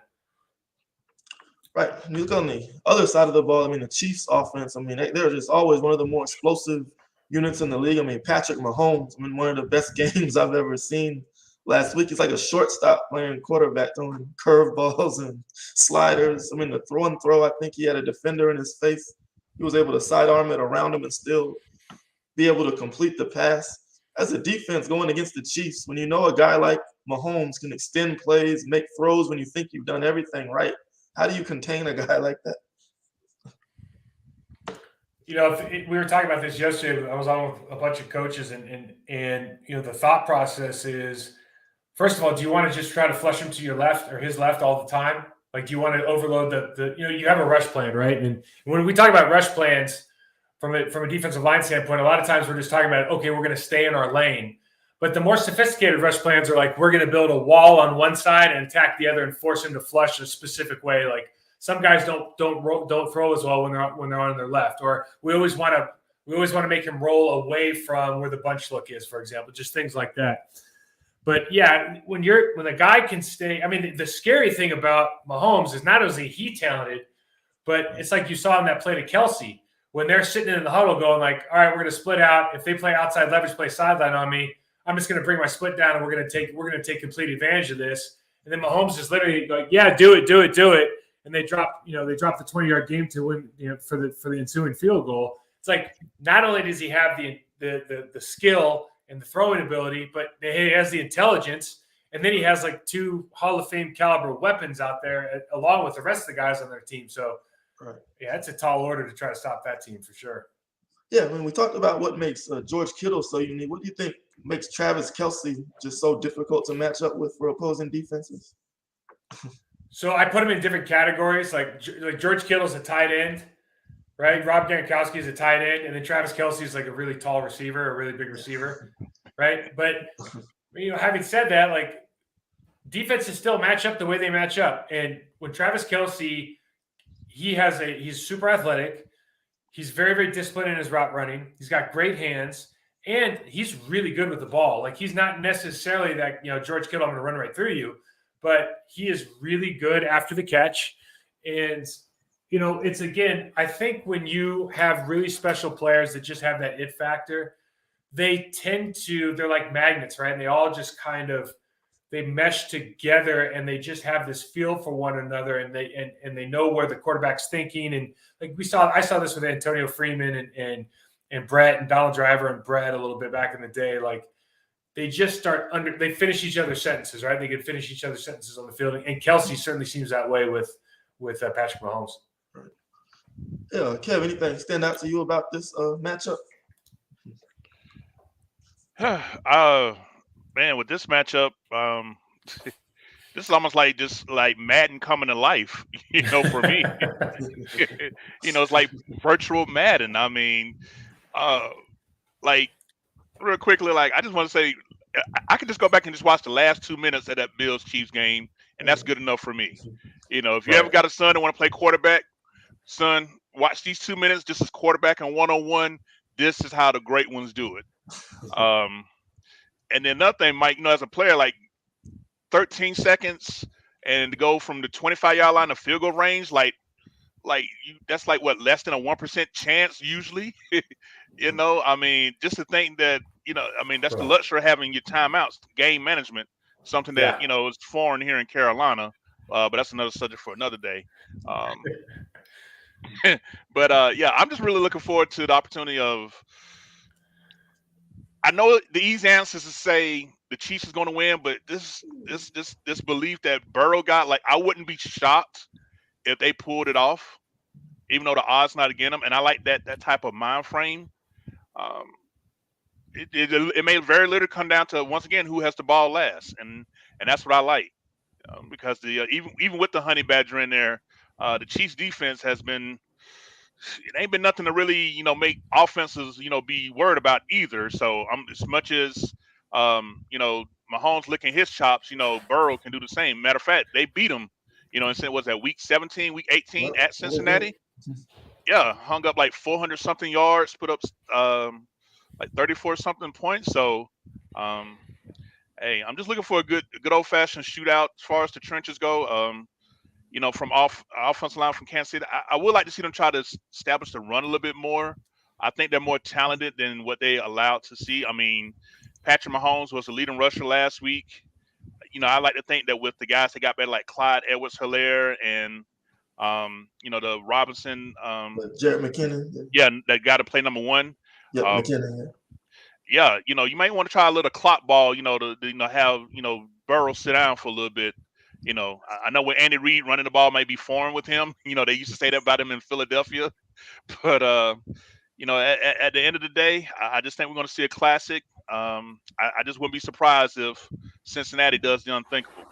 S2: Right. You look on the other side of the ball. The Chiefs' offense. They're just always one of the more explosive units in the league. Patrick Mahomes. One of the best games I've ever seen last week. He's like a shortstop playing quarterback, throwing curveballs and sliders. The throw, I think he had a defender in his face. He was able to sidearm it around him and still be able to complete the pass. As a defense going against the Chiefs, when you know a guy like Mahomes can extend plays, make throws when you think you've done everything right, how do you contain a guy like that?
S3: We were talking about this yesterday. I was on with a bunch of coaches, and the thought process is, first of all, do you want to just try to flush him to your left or his left all the time? Like, do you want to overload you have a rush plan, right? And when we talk about rush plans from a defensive line standpoint, a lot of times we're just talking about, okay, we're going to stay in our lane. But the more sophisticated rush plans are like, we're going to build a wall on one side and attack the other and force him to flush a specific way. Like, some guys don't throw as well when they're on their left, or we always want to make him roll away from where the bunch look is, for example, just things like that. But yeah, when the guy can stay, the scary thing about Mahomes is not only he talented, but it's like you saw in that play to Kelsey when they're sitting in the huddle going like, all right, we're going to split out. If they play outside leverage, play sideline on me, I'm just going to bring my split down and we're going to take complete advantage of this. And then Mahomes is literally like, yeah, do it. And they drop the 20-yard game to win, for the ensuing field goal. It's like, not only does he have the skill and the throwing ability, but he has the intelligence, and then he has like 2 Hall of Fame caliber weapons out there along with the rest of the guys on their team. So, right. Yeah, it's a tall order to try to stop that team for sure.
S2: Yeah, when we talked about what makes George Kittle so unique, what do you think makes Travis Kelce just so difficult to match up with for opposing defenses?
S3: So I put him in different categories. Like George Kittle's a tight end, right? Rob Gronkowski is a tight end, and then Travis Kelce is like a really tall receiver, a really big receiver, right? But having said that, like, defenses still match up the way they match up. And when Travis Kelce, he's super athletic. He's very, very disciplined in his route running. He's got great hands, and he's really good with the ball. Like, he's not necessarily that, George Kittle, I'm going to run right through you, but he is really good after the catch. And, it's, again, I think when you have really special players that just have that it factor, they're like magnets, right? And they all just they mesh together, and they just have this feel for one another, and they know where the quarterback's thinking. And like I saw this with Antonio Freeman and Brett and Donald Driver and Brett a little bit back in the day. Like, they just start they finish each other's sentences, right? They can finish each other's sentences on the field. And Kelsey certainly seems that way with Patrick Mahomes.
S2: Right. Yeah, Kev, anything stand out to you about this matchup?
S1: Man, with this matchup, this is almost like just like Madden coming to life, for me. It's like virtual Madden. I mean, like real quickly, like I just want to say, I could just go back and just watch the last 2 minutes of that Bills Chiefs game, and that's good enough for me. If you ever got a son that want to play quarterback, son, watch these 2 minutes. This is quarterback and one-on-one. This is how the great ones do it. And then another thing, Mike, as a player, like 13 seconds and to go from the 25-yard line to field goal range, that's like what, less than a 1% chance usually. I mean, just to think that, that's the luxury of having your timeouts, game management, something that, is foreign here in Carolina. But that's another subject for another day. But I'm just really looking forward to the opportunity of. I know the easy answer is to say the Chiefs is going to win, but this belief that Burrow got, like, I wouldn't be shocked if they pulled it off, even though the odds not against them. And I like that type of mind frame. It may very little come down to, once again, who has the ball last, and that's what I like, because the even with the Honey Badger in there, the Chiefs defense has been. It ain't been nothing to really, make offenses, be worried about either. So as much as, Mahomes licking his chops, Burrow can do the same. Matter of fact, they beat him, and was that week 17, week 18 at Cincinnati? Yeah, hung up like 400 something yards, put up like 34 something points. So, hey, I'm just looking for a good old fashioned shootout as far as the trenches go. From offensive line from Kansas City, I would like to see them try to establish the run a little bit more. I think they're more talented than what they allowed to see. I mean, Patrick Mahomes was the leading rusher last week. I like to think that with the guys that got better, like Clyde Edwards-Helaire and, the Robinson.
S2: Jared McKinnon.
S1: Yeah, that guy to play number one.
S2: Yeah, McKinnon.
S1: Yeah, you might want to try a little clock ball, to have, Burrow sit down for a little bit. I know with Andy Reid running the ball might be foreign with him. They used to say that about him in Philadelphia. But, at the end of the day, I just think we're going to see a classic. I just wouldn't be surprised if Cincinnati does the unthinkable.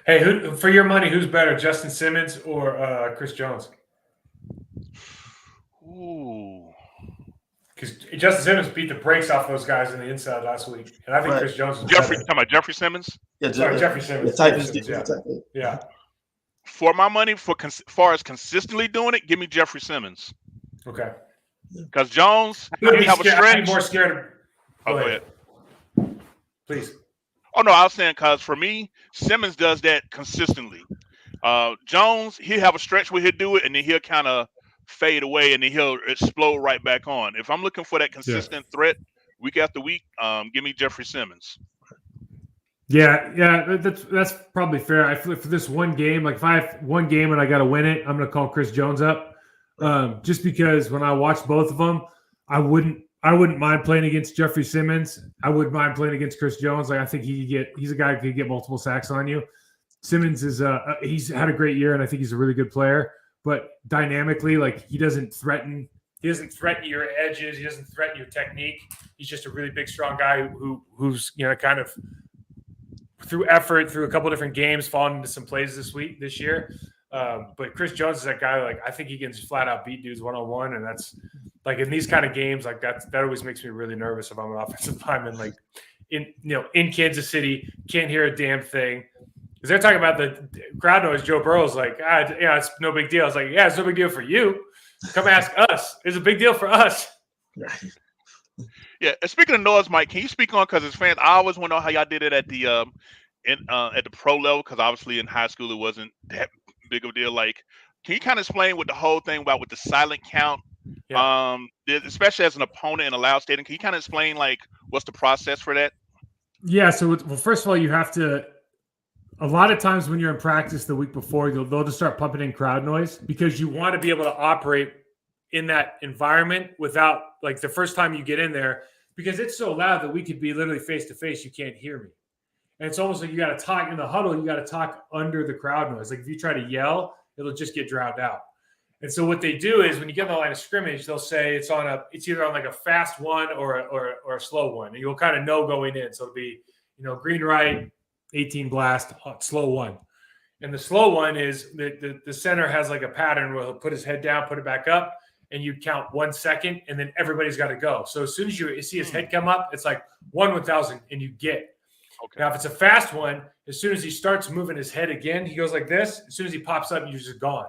S3: Hey, for your money, who's better, Justin Simmons or Chris Jones?
S1: Ooh.
S3: Because Justin Simmons beat the brakes off those guys in the inside last week. And I think Chris Jones is
S1: Talking about Jeffrey Simmons?
S3: Yeah, Jeffrey Simmons. Yeah.
S1: For my money, far as consistently doing it, give me Jeffrey Simmons.
S3: Okay.
S1: Because Jones, he have a stretch.
S3: I'd be more scared of.
S1: Go ahead.
S3: Please.
S1: Oh, no, I was saying because for me, Simmons does that consistently. Jones, he'll have a stretch where he'll do it, and then he'll kind of fade away, and then he'll explode right back on. If I'm looking for that consistent threat week after week, give me Jeffrey Simmons.
S4: Yeah, that's probably fair. I feel for this one game, like if I have one game and I got to win it, I'm going to call Chris Jones up, just because when I watch both of them, I wouldn't mind playing against Jeffrey Simmons. I wouldn't mind playing against Chris Jones. Like I think he's a guy who could get multiple sacks on you. Simmons is he's had a great year, and I think he's a really good player. But dynamically, like he doesn't threaten your edges. He doesn't threaten your technique. He's just a really big, strong guy who's kind of through effort, through a couple of different games, fallen into some plays this year. But Chris Jones is that guy. Like I think he can just flat out beat dudes one-on-one, and that's like in these kind of games, like that always makes me really nervous if I'm an offensive lineman. Like in Kansas City, can't hear a damn thing. Because they're talking about the crowd noise. Joe Burrow's like, it's no big deal. I was like, yeah, it's no big deal for you. Come ask us. It's a big deal for us.
S1: Yeah. And speaking of noise, Mike, can you speak on, because as fans, I always want to know how y'all did it at the pro level, because obviously in high school it wasn't that big of a deal. Like, can you kind of explain what the whole thing about with the silent count, especially as an opponent in a loud stadium? Can you kind of explain like what's the process for that?
S4: Yeah. So, first of all, you have to. A lot of times when you're in practice the week before, they'll just start pumping in crowd noise because you want to be able to operate in that environment without, like, the first time you get in there, because it's so loud that we could be literally face to face. You can't hear me. And it's almost like you got to talk in the huddle. You got to talk under the crowd noise. Like if you try to yell, it'll just get drowned out. And so what they do is when you get in the line of scrimmage, they'll say it's either on like a fast one or a slow one. And you'll kind of know going in. So it'll be, green right, 18 blast, slow one. And the slow one is the center has like a pattern where he'll put his head down, put it back up, and you count 1 second, and then everybody's got to go. So as soon as you see his head come up, it's like 1/1000, and you get. Okay. Now, if it's a fast one, as soon as he starts moving his head again, he goes like this. As soon as he pops up, you're just gone.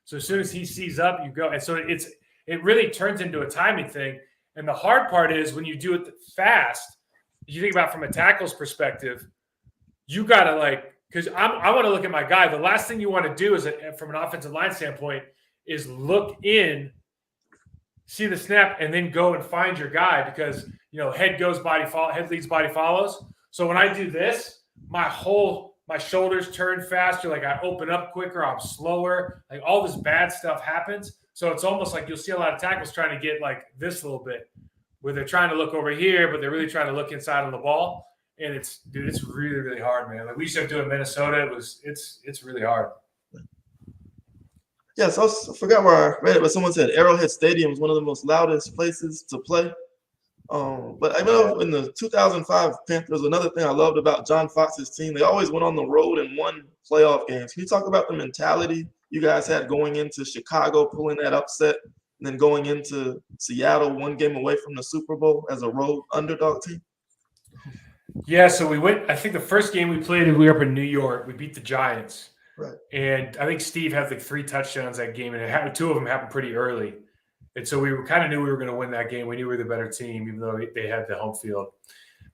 S4: So as soon as he sees up, you go. And so it really turns into a timing thing. And the hard part is when you do it fast, you think about from a tackle's perspective, you got to because I want to look at my guy. The last thing you want to do is from an offensive line standpoint is look in, see the snap, and then go and find your guy because, head goes, head leads, body follows. So when I do this, my shoulders turn faster. Like I open up quicker. I'm slower. Like all this bad stuff happens. So it's almost like you'll see a lot of tackles trying to get like this a little bit where they're trying to look over here, but they're really trying to look inside on the ball. And it's really, really hard, man. Like we used to do it in Minnesota. It's really hard.
S2: Yes, I forgot where I read it, but someone said Arrowhead Stadium is one of the most loudest places to play. But I know in the 2005 Panthers, another thing I loved about John Fox's team, they always went on the road and won playoff games. Can you talk about the mentality you guys had going into Chicago, pulling that upset, and then going into Seattle, 1 game away from the Super Bowl as a road underdog team?
S3: Yeah, so we went. I think the first game we played, we were up in New York. We beat the Giants,
S2: right?
S3: And I think Steve had like 3 touchdowns that game, and 2 of them happened pretty early. And so we kind of knew we were going to win that game. We knew we were the better team, even though they had the home field.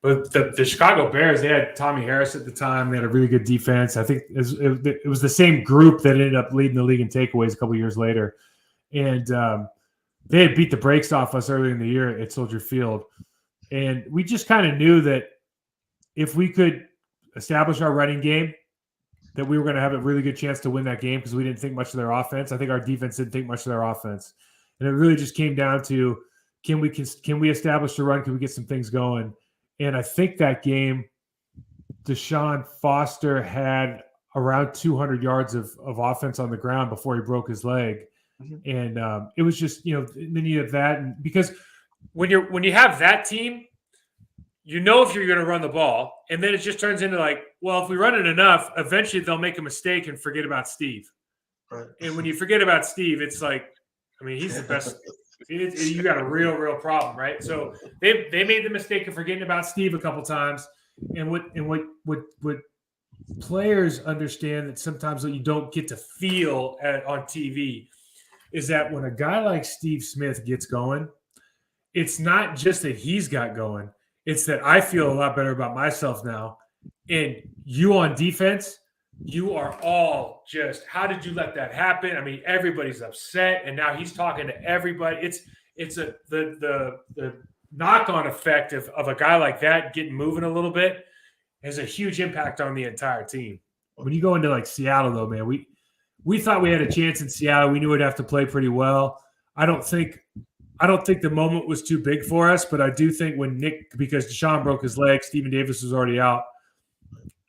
S3: But the Chicago Bears, they had Tommy Harris at the time. They had a really good defense. I think it was the same group that ended up leading the league in takeaways a couple years later. And they had beat the brakes off us earlier in the year at Soldier Field. And we just kind of knew that if we could establish our running game, that we were going to have a really good chance to win that game because we didn't think much of their offense. I think our defense didn't think much of their offense. And it really just came down to, can we establish the run? Can we get some things going? And I think that game, Deshaun Foster had around 200 yards of offense on the ground before he broke his leg. Mm-hmm. And it was just, then you have that. And because
S4: when you have that team, if you're going to run the ball, and then it just turns into like, well, if we run it enough, eventually they'll make a mistake and forget about Steve. Right. And when you forget about Steve, it's like, he's the best. You got a real problem, right? So they made the mistake of forgetting about Steve a couple times, and what players understand that sometimes what you don't get to feel on TV is that when a guy like Steve Smith gets going, it's not just that he's got going. It's that I feel a lot better about myself now. And you on defense, you are all just, how did you let that happen? Everybody's upset, and now he's talking to everybody. It's the knock-on effect of a guy like that getting moving a little bit has a huge impact on the entire team. When you go into like Seattle, though, man, we thought we had a chance in Seattle. We knew we'd have to play pretty well. I don't think the moment was too big for us, but I do think because Deshaun broke his leg, Stephen Davis was already out,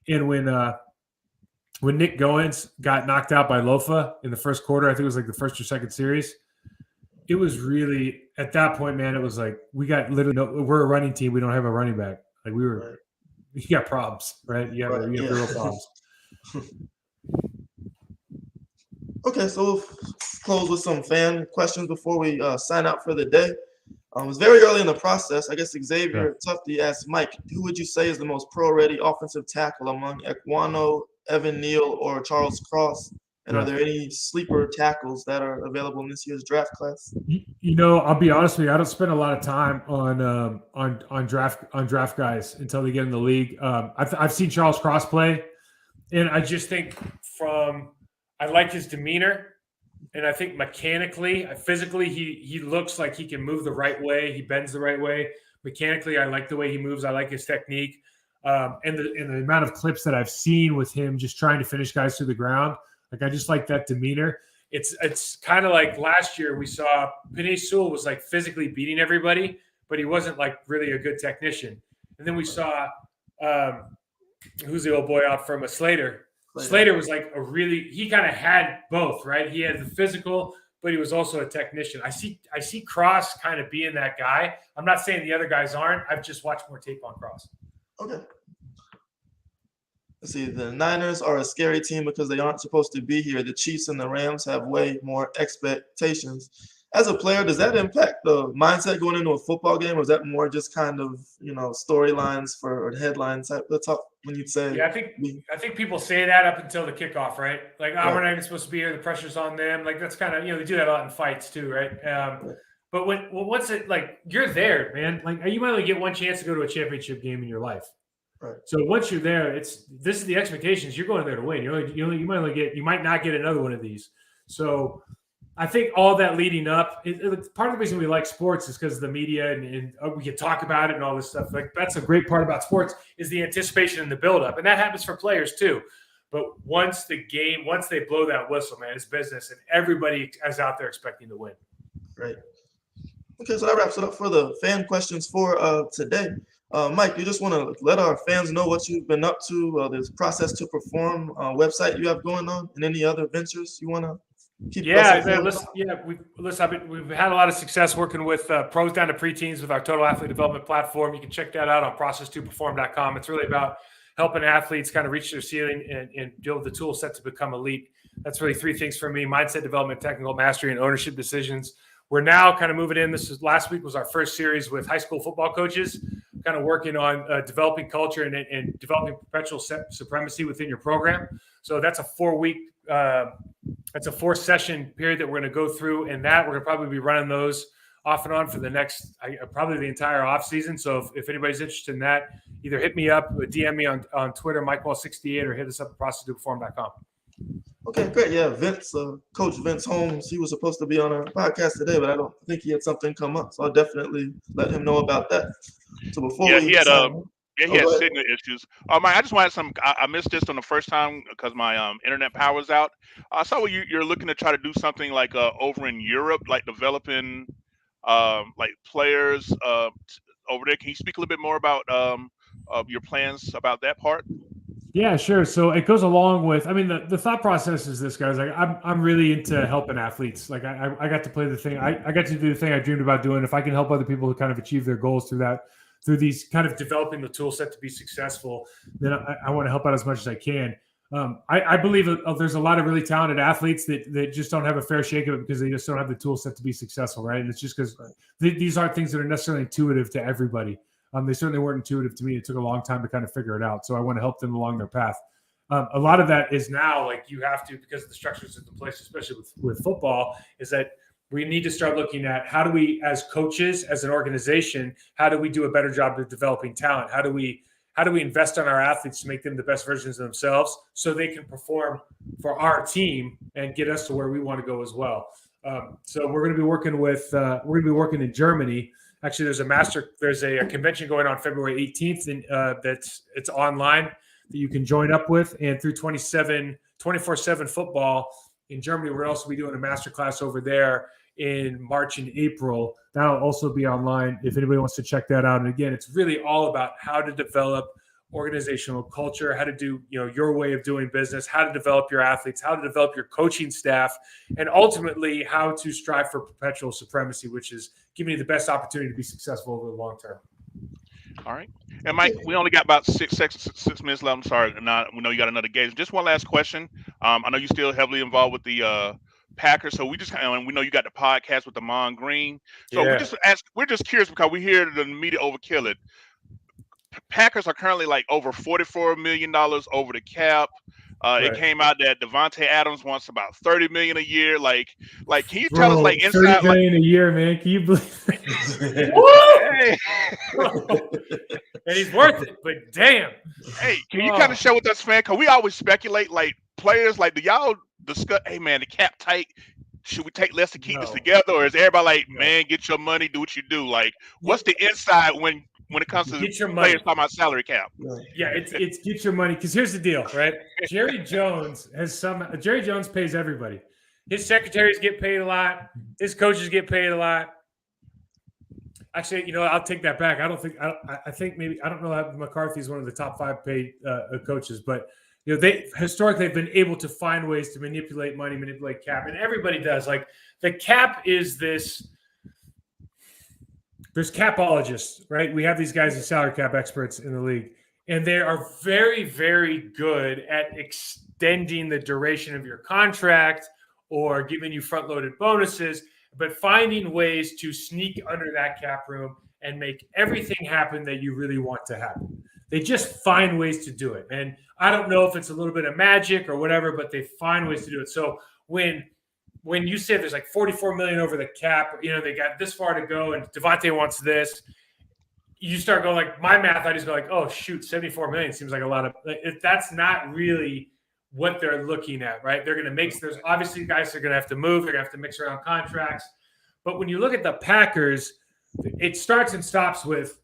S4: and when Nick Goins got knocked out by Lofa in the first quarter, I think it was like the first or second series, it was really, at that point, man, it was like we got literally we're a running team. We don't have a running back. Like you got problems, right? You have real problems.
S2: Okay, so we'll close with some fan questions before we sign out for the day. It was very early in the process. I guess Xavier Tufty asked Mike, who would you say is the most pro-ready offensive tackle among Ekwano, Evan Neal, or Charles Cross? And are there any sleeper tackles that are available in this year's draft class?
S4: I'll be honest with you. I don't spend a lot of time on draft guys until they get in the league. I've seen Charles Cross play, and I just think I like his demeanor, and I think mechanically, physically, he looks like he can move the right way. He bends the right way. Mechanically, I like the way he moves. I like his technique, and the amount of clips that I've seen with him just trying to finish guys to the ground. Like, I just like that demeanor. It's kind of like last year we saw Penei Sewell was like physically beating everybody,
S3: but he wasn't like really a good technician. And then we saw who's the old boy out from Slater. Slater was like he kind of had both, right? He had the physical, but he was also a technician. I see Cross kind of being that guy. I'm not saying the other guys aren't. I've just watched more tape on Cross.
S2: Okay. Let's see. The Niners are a scary team because they aren't supposed to be here. The Chiefs and the Rams have way more expectations. As a player, does that impact the mindset going into a football game, or is that more just kind of, storylines or headlines type of talk when you say?
S3: Yeah, I think people say that up until the kickoff, right? Like, we're not even supposed to be here. The pressure's on them. Like, that's kind of, they do that a lot in fights too, right? But once it, like, you're there, man. Like, you might only get one chance to go to a championship game in your life.
S2: Right.
S3: So once you're there, this is the expectations. You're going there to win. You might not get another one of these. So I think all that leading up, part of the reason we like sports is because of the media and we can talk about it and all this stuff. Like, that's a great part about sports is the anticipation and the buildup, and that happens for players too. But once they blow that whistle, man, it's business, and everybody is out there expecting to win.
S2: Right. Okay, so that wraps it up for the fan questions for today. Mike, you just want to let our fans know what you've been up to, this Process to Perform website you have going on, and any other ventures you want to keep?
S3: We've had a lot of success working with pros down to preteens with our Total Athlete Development platform. You can check that out on process2perform.com. It's really about helping athletes kind of reach their ceiling and build the tool set to become elite. That's really three things for me: mindset development, technical mastery, and ownership decisions. We're now kind of moving in. Last week was our first series with high school football coaches, kind of working on developing culture and developing perpetual supremacy within your program. So that's a 4-week, that's a 4-session period that we're going to go through, and that we're going to probably be running those off and on for the next, probably the entire off season. So if anybody's interested in that, either hit me up, DM me on Twitter, MikeWall68, or hit us up at process2perform.com.
S2: Okay, great. Yeah, Coach Vince Holmes, he was supposed to be on our podcast today, but I don't think he had something come up. So I'll definitely let him know about that. So before
S1: he had signal issues. Mike, I just wanted I missed this on the first time because my internet power was out. I saw you're looking to try to do something like over in Europe, like developing like players over there. Can you speak a little bit more about your plans about that part?
S4: Yeah, sure. So it goes along with, the thought process is this, guys. Like, I'm really into helping athletes. Like, I got to play the thing. I got to do the thing I dreamed about doing. If I can help other people to kind of achieve their goals through these kind of developing the tool set to be successful, then I want to help out as much as I can. I believe there's a lot of really talented athletes that just don't have a fair shake of it because they just don't have the tool set to be successful, right? And it's just because these aren't things that are necessarily intuitive to everybody. They certainly weren't intuitive to me. It took a long time to kind of figure it out. So I want to help them along their path. A lot of that is now, like, you have to, because of the structures in place, especially with football, is that we need to start looking at how do we, as coaches, as an organization, how do we do a better job of developing talent? How do we invest in our athletes to make them the best versions of themselves so they can perform for our team and get us to where we want to go as well? So we're going to be working in Germany. Actually, there's a convention going on February 18th, and it's online that you can join up with. And through 24/7 football in Germany, we're also be doing a masterclass over there in March and April. That'll also be online if anybody wants to check that out. And again, it's really all about how to develop organizational culture, how to do, your way of doing business, how to develop your athletes, how to develop your coaching staff, and ultimately how to strive for perpetual supremacy, which is giving you the best opportunity to be successful over the long term.
S1: All right. And Mike, we only got about 6 minutes left. I'm sorry. Now, we know you got another engagement. Just one last question. I know you're still heavily involved with the Packers, so we know you got the podcast with Damon Green. So we're just curious because we hear the media overkill it. Packers are currently like over $44 million over the cap. Right. It came out that Devontae Adams wants about $30 million a year. Like, can you tell us like inside
S4: $30 million a year, man? Can you believe it?
S3: And he's worth it, but damn.
S1: Hey, can you kind of share with us, fan? Because we always speculate, like, players, like, do y'all discuss, hey man, the cap tight? Should we take less to keep this together? Or is everybody like, man, get your money, do what you do? Like, what's the inside when it comes to
S3: get your
S1: players
S3: money.
S1: talking about salary cap?
S4: Yeah, it's get your money. Because here's the deal, right? Jerry Jones pays everybody.
S3: His secretaries get paid a lot. His coaches get paid a lot.
S4: Actually, I'll take that back. I think maybe, I don't know if McCarthy's one of the top 5 paid coaches, but they historically have been able to find ways to manipulate money, manipulate cap, and everybody does. Like the cap is this. There's capologists, right? We have these guys as salary cap experts in the league, and they are very, very good at extending the duration of your contract or giving you front-loaded bonuses, but finding ways to sneak under that cap room and make everything happen that you really want to happen. They just find ways to do it. And I don't know if it's a little bit of magic or whatever, but they find ways to do it. So when you say there's like $44 million over the cap, they got this far to go and Devontae wants this, you start going like, my math, I just go like, oh shoot, $74 million seems like a lot of, that's not really what they're looking at, right? They're going to make, there's obviously guys that are going to have to move. They're going to have to mix around contracts. But when you look at the Packers, it starts and stops with,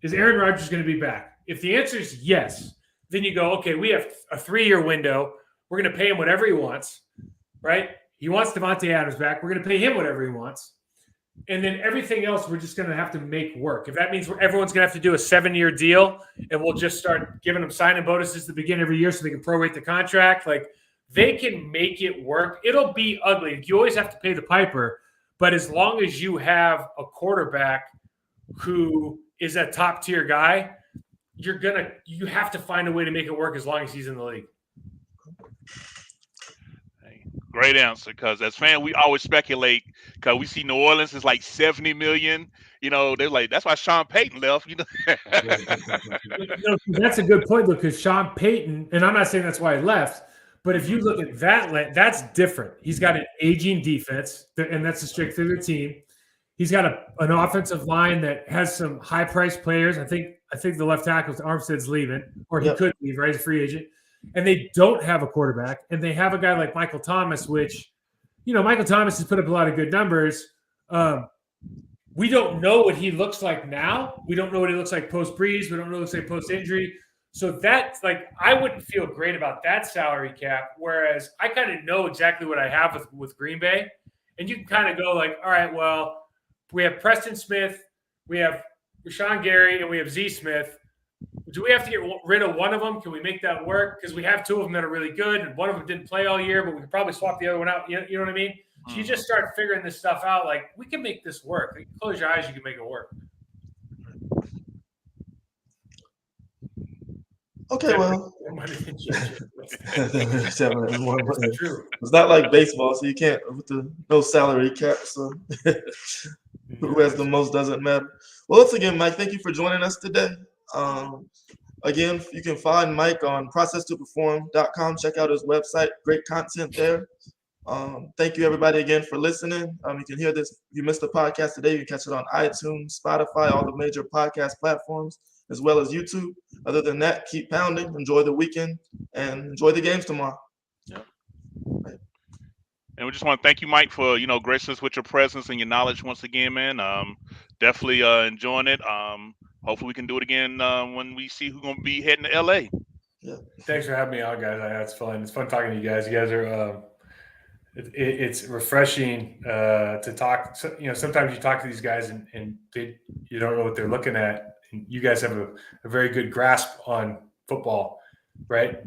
S4: is Aaron Rodgers going to be back? If the answer is yes, then you go, okay, we have a 3-year window. We're going to pay him whatever he wants, right? He wants Devontae Adams back. We're going to pay him whatever he wants. And then everything else, we're just going to have to make work. If that means everyone's going to have to do a 7-year deal and we'll just start giving them signing bonuses to begin every year so they can prorate the contract, like they can make it work. It'll be ugly. You always have to pay the piper. But as long as you have a quarterback who is a top tier guy, you have to find a way to make it work as long as he's in the league.
S1: Great answer, because as fans, we always speculate because we see New Orleans is like 70 million. They're like, that's why Sean Payton left.
S4: That's a good point, though, because Sean Payton, and I'm not saying that's why he left, but if you look at that, that's different. He's got an aging defense, and that's a strength of their team. He's got an offensive line that has some high-priced players. I think the left tackle, Armstead's leaving, or he could leave, right? He's a free agent. And they don't have a quarterback, and they have a guy like Michael Thomas, which, Michael Thomas has put up a lot of good numbers. We don't know what he looks like now. We don't know what he looks like post-Breeze. We don't know what he looks like post-injury. So that's like, I wouldn't feel great about that salary cap, whereas I kind of know exactly what I have with Green Bay. And you can kind of go like, all right, well, we have Preston Smith, we have Rashawn Gary, and we have Z Smith. Do we have to get rid of one of them? Can we make that work? Because we have 2 of them that are really good, and one of them didn't play all year, but we could probably swap the other one out. You know what I mean? So you just start figuring this stuff out. Like, we can make this work. Like, close your eyes, you can make it work.
S2: Okay, well.
S4: It's true.
S2: It's not like baseball, so you can't with no salary cap. So who has the most doesn't matter. Well, once again, Mike, thank you for joining us today. Again, you can find Mike on processtoperform.com. Check out his website. Great content there. Thank you, everybody, again, for listening. You can hear this. If you missed the podcast today, you can catch it on iTunes, Spotify, all the major podcast platforms, as well as YouTube. Other than that, keep pounding. Enjoy the weekend and enjoy the games tomorrow.
S1: Yeah. And we just want to thank you, Mike, for gracing us with your presence and your knowledge once again, man. Definitely enjoying it. Hopefully we can do it again when we see who's going to be heading to LA.
S3: Yeah. Thanks for having me on, guys. It's fun. It's fun talking to you guys. You guys are it's refreshing to talk. Sometimes you talk to these guys and you don't know what they're looking at. And you guys have a very good grasp on football, right?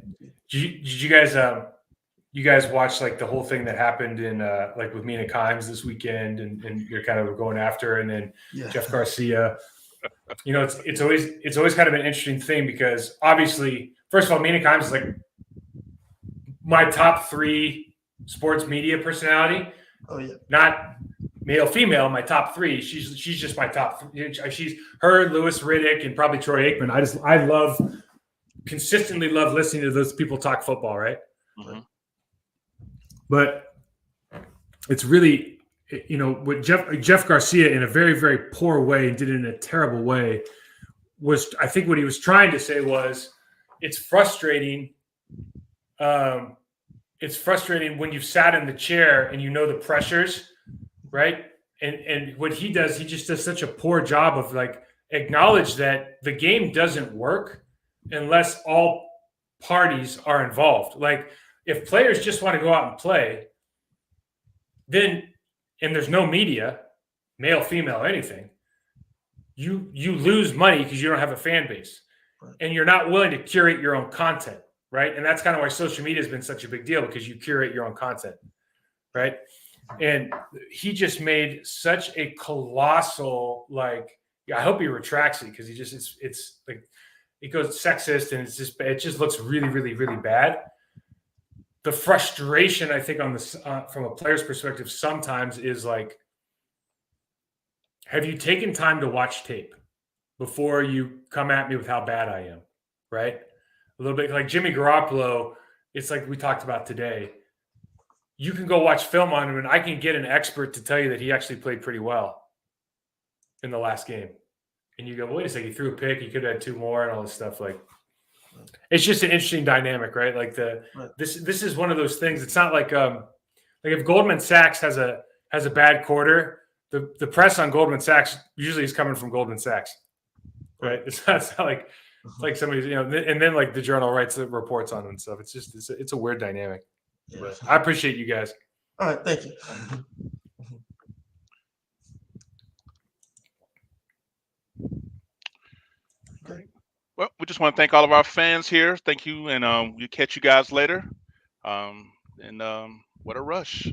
S3: Did you guys watch like the whole thing that happened in like with Mina Kimes this weekend and you're kind of going after, and then Jeff Garcia? It's always kind of an interesting thing because obviously, first of all, Mina Kimes is like my top 3 sports media personality. Oh yeah, not male, female. My top 3. She's just my top 3. She's her, Lewis Riddick, and probably Troy Aikman. I consistently love listening to those people talk football, right? Mm-hmm. But it's really, what Jeff Garcia in a very, very poor way and did it in a terrible way was, I think what he was trying to say was, it's frustrating. It's frustrating when you've sat in the chair and the pressures, right? And what he does, he just does such a poor job of like acknowledge that the game doesn't work unless all parties are involved. Like if players just want to go out and play, then, and there's no media, male, female, anything, you lose money because you don't have a fan base, and you're not willing to curate your own content, right? And that's kind of why social media has been such a big deal, because you curate your own content, right? And he just made such a colossal, like, I hope he retracts it, because it's like, it goes sexist, and it just looks really, really, really bad. The frustration, I think, on this from a player's perspective sometimes is like, have you taken time to watch tape before you come at me with how bad I am, right? A little bit like Jimmy Garoppolo, it's like we talked about today. You can go watch film on him, and I can get an expert to tell you that he actually played pretty well in the last game. And you go, well, wait a second, he threw a pick, he could have had 2 more and all this stuff. Like, it's just an interesting dynamic, right? Like this is one of those things. It's not like if Goldman Sachs has a bad quarter, the press on Goldman Sachs usually is coming from Goldman Sachs, right? It's not like it's like somebody's, and then like the Journal writes the reports on it and stuff. It's just it's a weird dynamic.
S2: Yeah.
S3: But I appreciate you guys.
S2: All right, thank you.
S1: Great. Well, we just want to thank all of our fans here. Thank you, and we'll catch you guys later. What a rush.